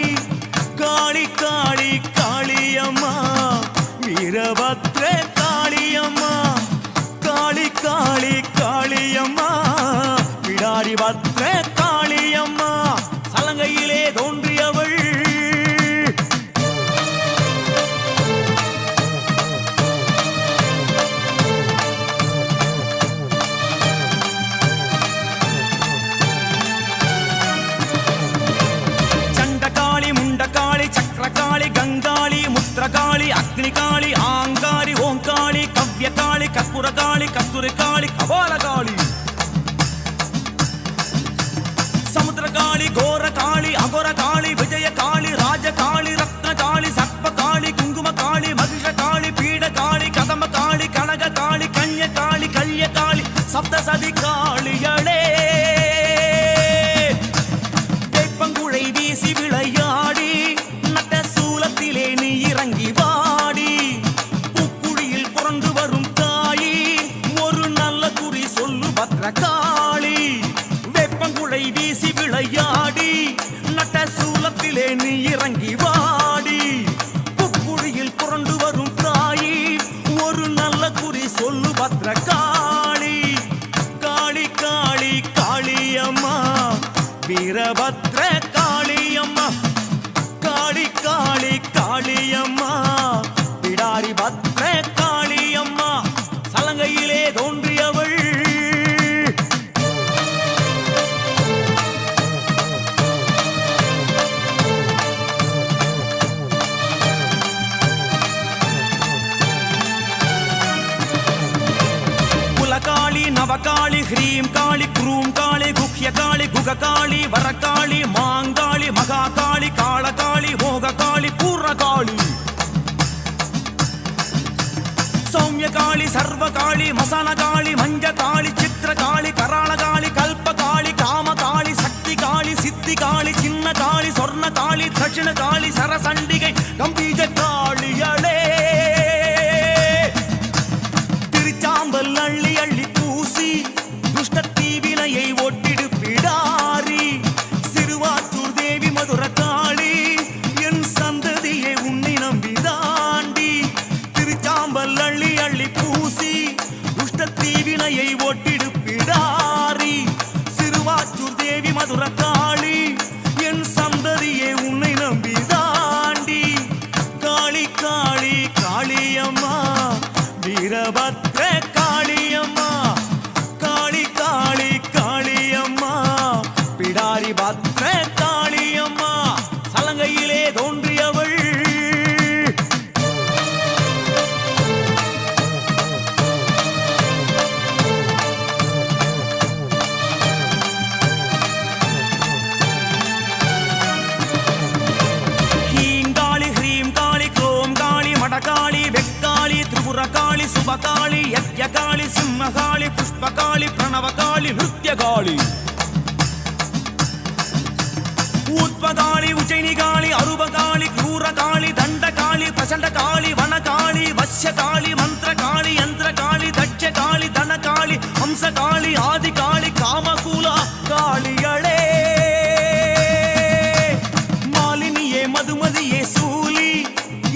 காளி காளி காளியம்மா வீரபத்ர காளியம்மா. காளி காளி காளியம்மா பிடாரி பத்ர காளியம்மா. சலங்கையிலே தோன்றியவள் சண்டகாளி முண்டகாளி சக்கரகாளி கங்காளி முத்திரகாளி அக்னிகாளி ஆங்காரி ஓங்காளி கவ்யகாளி கற்பூரகாளி கஸ்தூரிகாளி கபாலகாளி. சமுத்திரகாளி கோரகாளி அகோரகாளி விஜயகாளி ராஜகாளி ரத்னகாளி சர்ப்பகாளி குங்குமகாளி மகிஷகாளி பீடகாளி கதமகாளி கனககாளி கன்யகாளி கல்யகாளி சப்தசதி காளியடே. வேப்பங்குழை வீசி விளையாடி நட்ட சூலத்திலே நீ இறங்கி வாடி. பூக்குழியில் புரண்டு வரும் தாயி ஒரு நல்ல குறி சொல்லு பத்ரகாளி. வேப்பங்குழை வீசி விளையாடி நட்ட சூலத்திலே நீ இறங்கி வாடி. பூக்குழியில் புரண்டு வரும் தாயி ஒரு நல்ல குறி சொல்லு பத்ரகாளி. காளி காளி காளியம்மா வீரபத்ர காளியம்மா. காளி காளி காளியம்மா பிடாரி பத்ர காளியம்மா. சலங்கையிலே தோன்றியவள் குலகாளி நவகாளி ஹ்ரீம் காளி க்ரூம் காளி குஹ்ய காளி குககாளி வரகாளி மாங்காளி மகாகாளி காளகாளி மோககாளி பூர்ணகாளி. சௌமியகாளி சர்வகாளி மசானகாளி மஞ்சகாளி சித்திரகாளி கராளகாளி கல்பகாளி காமகாளி சக்திகாளி சித்திகாளி சின்னகாளி சொர்ணகாளி தட்சிணகாளி சரசண்டிகை கம்பீஜ காளியடே. திருச்சாம்பல் அள்ளி அள்ளி பூசி துஷ்ட தீவினையை ஒட்டிடு பிடாரி. சிறுவாச்சூர் தேவி மதுர காளி என் சந்ததியை உன்னை நம்பி தாண்டி. திருச்சாம்பல் அள்ளி அள்ளி பூசி துஷ்ட தீவினையை ஒட்டிடு பிடாரி. சிறுவாச்சூர் தேவி மதுர காளி என் ஜெயகாளி சிம்மகாளி புஷ்பகாளி பிரணவகாளி நிருத்யகாளி ஊத்பகாளி உஜயினிகாளி அருபகாளி क्रूरकाளி தண்டகாளி பிரசண்டகாளி வனகாளி வஷ்யகாளி மந்திரகாளி யந்திரகாளி தட்சகாளி தனகாளி ஹம்சகாளி ஆதிகாளி காமகூலா காளிகளே மாலினியே மதுமதியே சூலி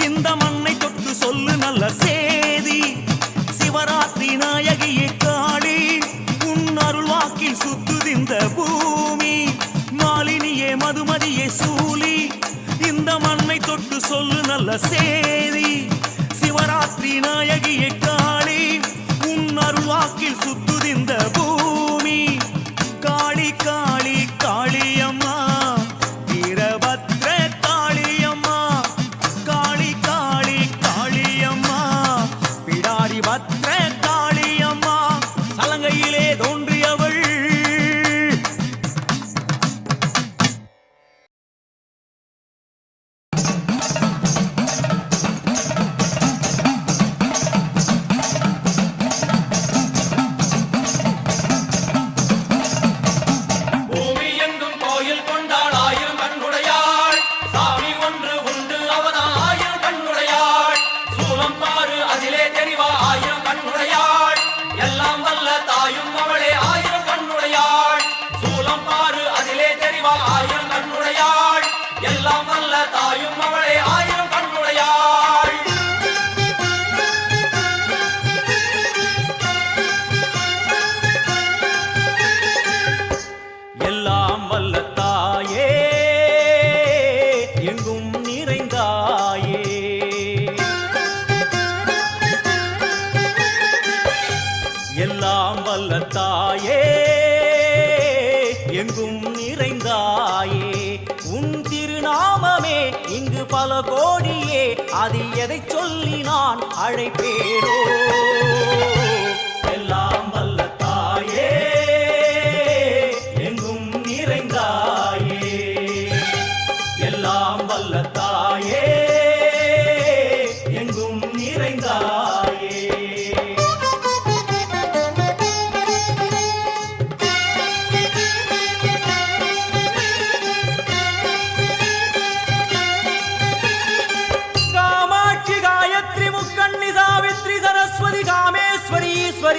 இந்த மண்ணை தொட்டு சொல்லு நல்ல சேதி சிவராத்திரி நாயகியே காளி உன் அருள் வாக்கில் சுத்துதிந்த பூமி மாலினியே மதுமதியே சூலி இந்த மண்ணை தொட்டு சொல்லு நல்ல சேதி சிவராத்திரி நாயகியே காளி உன் அருள் வாக்கில் சுத்துதிந்த பூமி காளி காளி காளியம்மா வீரபத்ர காளியம்மா காளி காளி காளியம்மா பிடாரி பத்ர காளியம்மா சலங்கையிலே தோன்றியவள் எல்லாம் வல்ல தாயே எங்கும் நிறைந்தாயே உன் திருநாமமே இங்கு பல கோடியே அதில் எதை சொல்லி நான் அழைப்பேனோ எல்லாம் வல்ல தாயே எங்கும் நிறைந்தாயே எல்லாம் வல்ல தாயே எங்கும் நிறைந்தாயே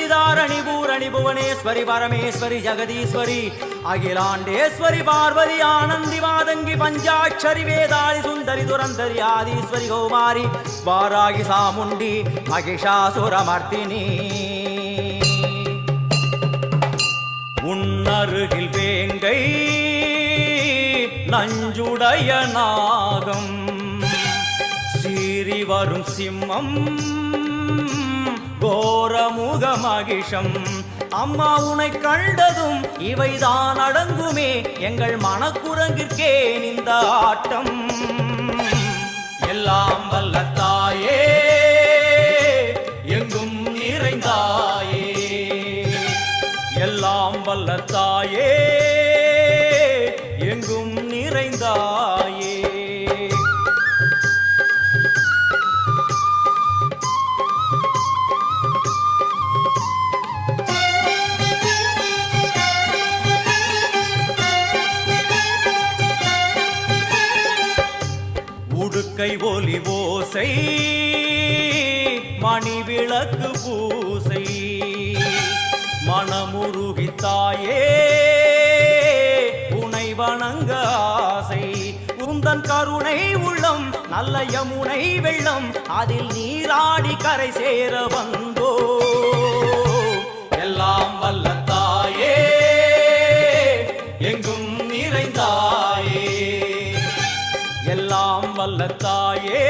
தாரணி பூரணி புவனேஸ்வரி பரமேஸ்வரி ஜெகதீஸ்வரி அகிலாண்டேஸ்வரி பார்வதி ஆனந்தி மாதங்கி பஞ்சாட்சரி வேதாளி சுந்தரி துரந்தரி ஆதீஸ்வரி கௌமாரி வாராகி சாமுண்டி மகிஷாசுரமர்த்தினி உன்னருகில் வேங்கை நஞ்சுடைய நாகம் சீறி வரும் சிம்மம் கோரமுக மகிஷம் அம்மா உனை கண்டதும் இவைதான் அடங்குமே எங்கள் மனக்குரங்கிற்கே இந்த ஆட்டம் எல்லாம் வல்ல தாயே எங்கும் நிறைந்தாயே எல்லாம் வல்ல தாயே எங்கும் நிறைந்தாயே உடுக்கை ஒலி ஓசை மணி விளக்கு பூசை மனமுருகி தாயே உனை வணங்க ஆசை உந்தன் கருணை உள்ளம் நல்ல யமுனை வெள்ளம் அதில் நீராடி கரை சேர வந்தோ எல்லாம் வல்ல தாயே எங்கும் நிறைந்தாயே எல்லாம் வல்ல தாயே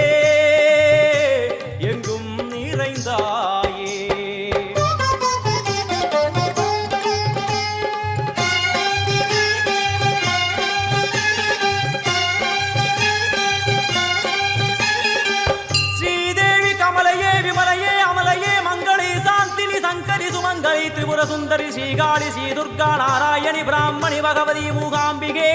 எங்கும் நிறைந்தாயே ஸ்ரீதேவி கமலையே விமலையே அமலையே மங்களே சாந்தினி சங்கரி சும சுமங்கலி திரிபுர சுந்தரி ஸ்ரீகாளி ஸ்ரீ துர்கா நாராயணி பிராமணி பகவதி மூகாம்பிகே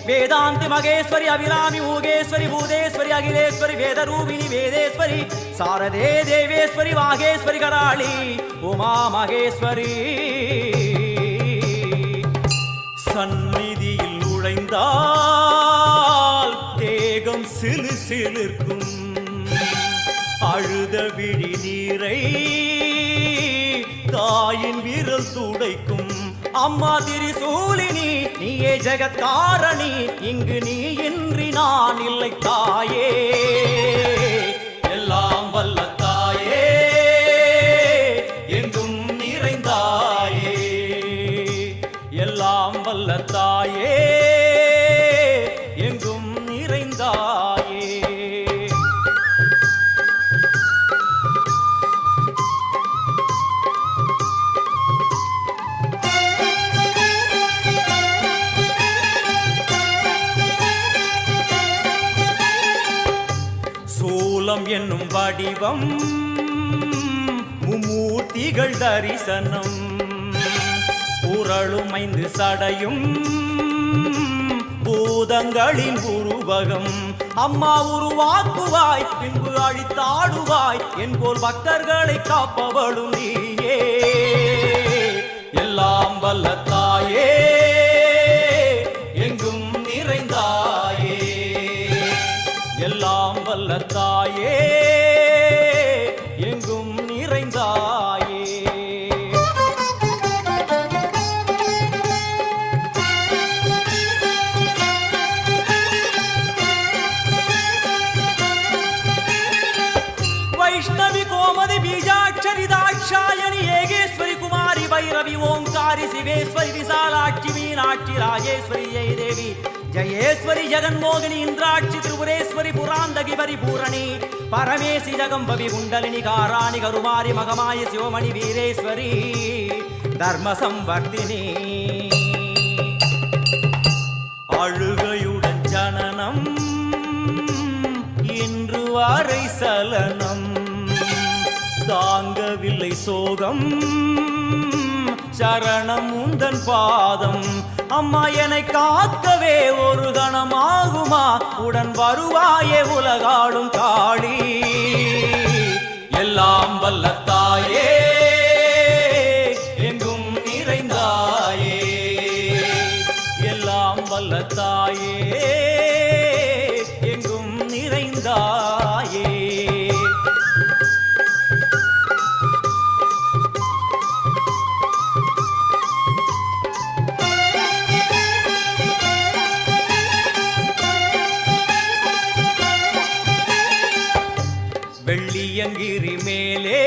வேதாந்தி மகேஸ்வரி அபிராமி மூகேஸ்வரி பூதேஸ்வரி அகிலேஸ்வரி வேதரூபிணி வேதேஸ்வரி சாரதே தேவேஸ்வரி வாகேஸ்வரி கராளி உமா மகேஸ்வரி சந்நிதியில் நுழைந்தால் தேகம் சிலு சிலிர்க்கும் அழுத விழி நீரை தாயின் விரல் துடைக்கும் அம்மா திரிசூலினி நீயே ஜெகத்காரணி இங்கு நீ இன்றி நான் இல்லை தாயே எல்லாம் வல்ல தாயே எங்கும் நிறைந்தாயே எல்லாம் வல்ல தாயே எங்கும் நிறைந்தாயே சூலம் என்னும் வடிவம் மும்மூர்த்திகள் தரிசனம் உரளுமைந்து சடையும் பூதங்களின் உருவகம் அம்மா உருவாக்குவாய் பின்பு அழித்தாடுவாய் என்போல் பக்தர்களை காப்பவளும் நீயே எல்லாம் வல்ல தாயே எங்கும் நிறைந்தாயே எல்லாம் வல்ல தாயே எங்கும் நிறைந்தாயே வைஷ்ணவி கோமதி பீஜாட்சரி தாட்சாயணி ஏகேஸ்வரி குமாரி பைரவி ஓங்காரி சிவேஸ்வரி விசாலாட்சி மீனாட்சி ராஜேஸ்வரி ஜெய தேவி ஜயேஸ்வரி ஜெகன்மோகினி இந்திராட்சி திரிபுரேஸ்வரி புராந்தகி பரிபூரணி பரமேசி ஜகம்பவி குண்டலினி காராணி கருமாரி மகமாய சிவமணி வீரேஸ்வரி தர்ம சம்வர்த்தினி அழுகையுடன் ஜனனம் இன்று வரை சலனம் தாங்கவில்லை சோகம் சரணம் உந்தன் பாதம் அம்மா என்னை காக்கவே ஒரு கணமாகுமா உடன் வருவாயே உலகாடும் காளி எல்லாம் வல்ல தாயே எங்கும் நிறைந்தாயே எல்லாம் வல்ல தாயே எங்கும் நிறைந்தாயே வெள்ளியங்கிரி மேலே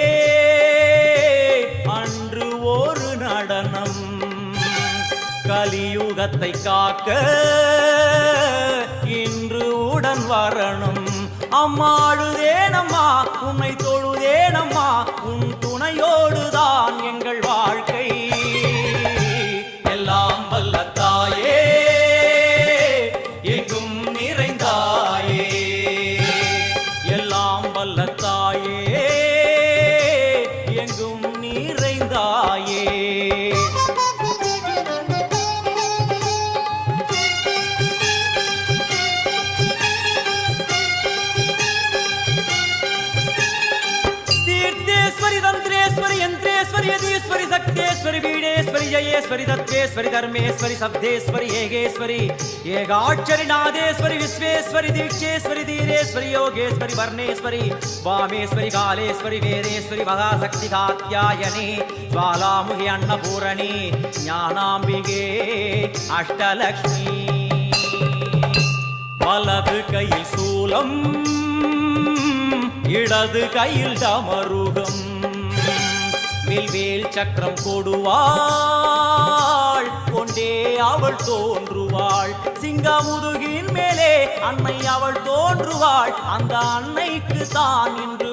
அன்று ஒரு நடனம் கலியுகத்தை காக்க இன்று உடன் வரணும் அம்மா அழுதேனம்மா உன்னை தொழுதேனம்மா உன் துணையோடுதான் எங்கள் வாழ்க்கை எல்லாம் வல்ல தாயே எங்கும் நிறைந்தாயே எல்லாம் வல்ல தாயே எங்கும் நிறைந்தாயே தீர்த்தேஸ்வரி தந்திரேஸ்வரி யந்திரேஸ்வரி யதீஸ்வரி சக்தேஸ்வரி பீடேஸ்வரி ஜயேஸ்வரி தத்வேஸ்வரி தர்மேஸ்வரி சப்தேஸ்வரி ஏகேஸ்வரி ஏகாட்சரி நாதேஸ்வரி விஸ்வேஸ்வரி தீட்சேஸ்வரி தீரேஸ்வரி யோகேஸ்வரி வர்ணேஸ்வரி வாமேஸ்வரி காலேஸ்வரி வேதேஸ்வரி மகாசக்தி காத்யாயனி ஜ்வாலாமுகி அன்னபூரணி ஞானாம்பிகே அஷ்டலக்ஷ்மி வலது கையில் சூலம் இடது கையில் டமருகம் வில்வேல் சக்கரம் கொடுவாள் கொண்டே அவள் தோன்றுவாள் சிங்கமுதுகின் மேலே அன்னை அவள் தோன்றுவாள் அந்த அன்னைக்கு தான் இன்று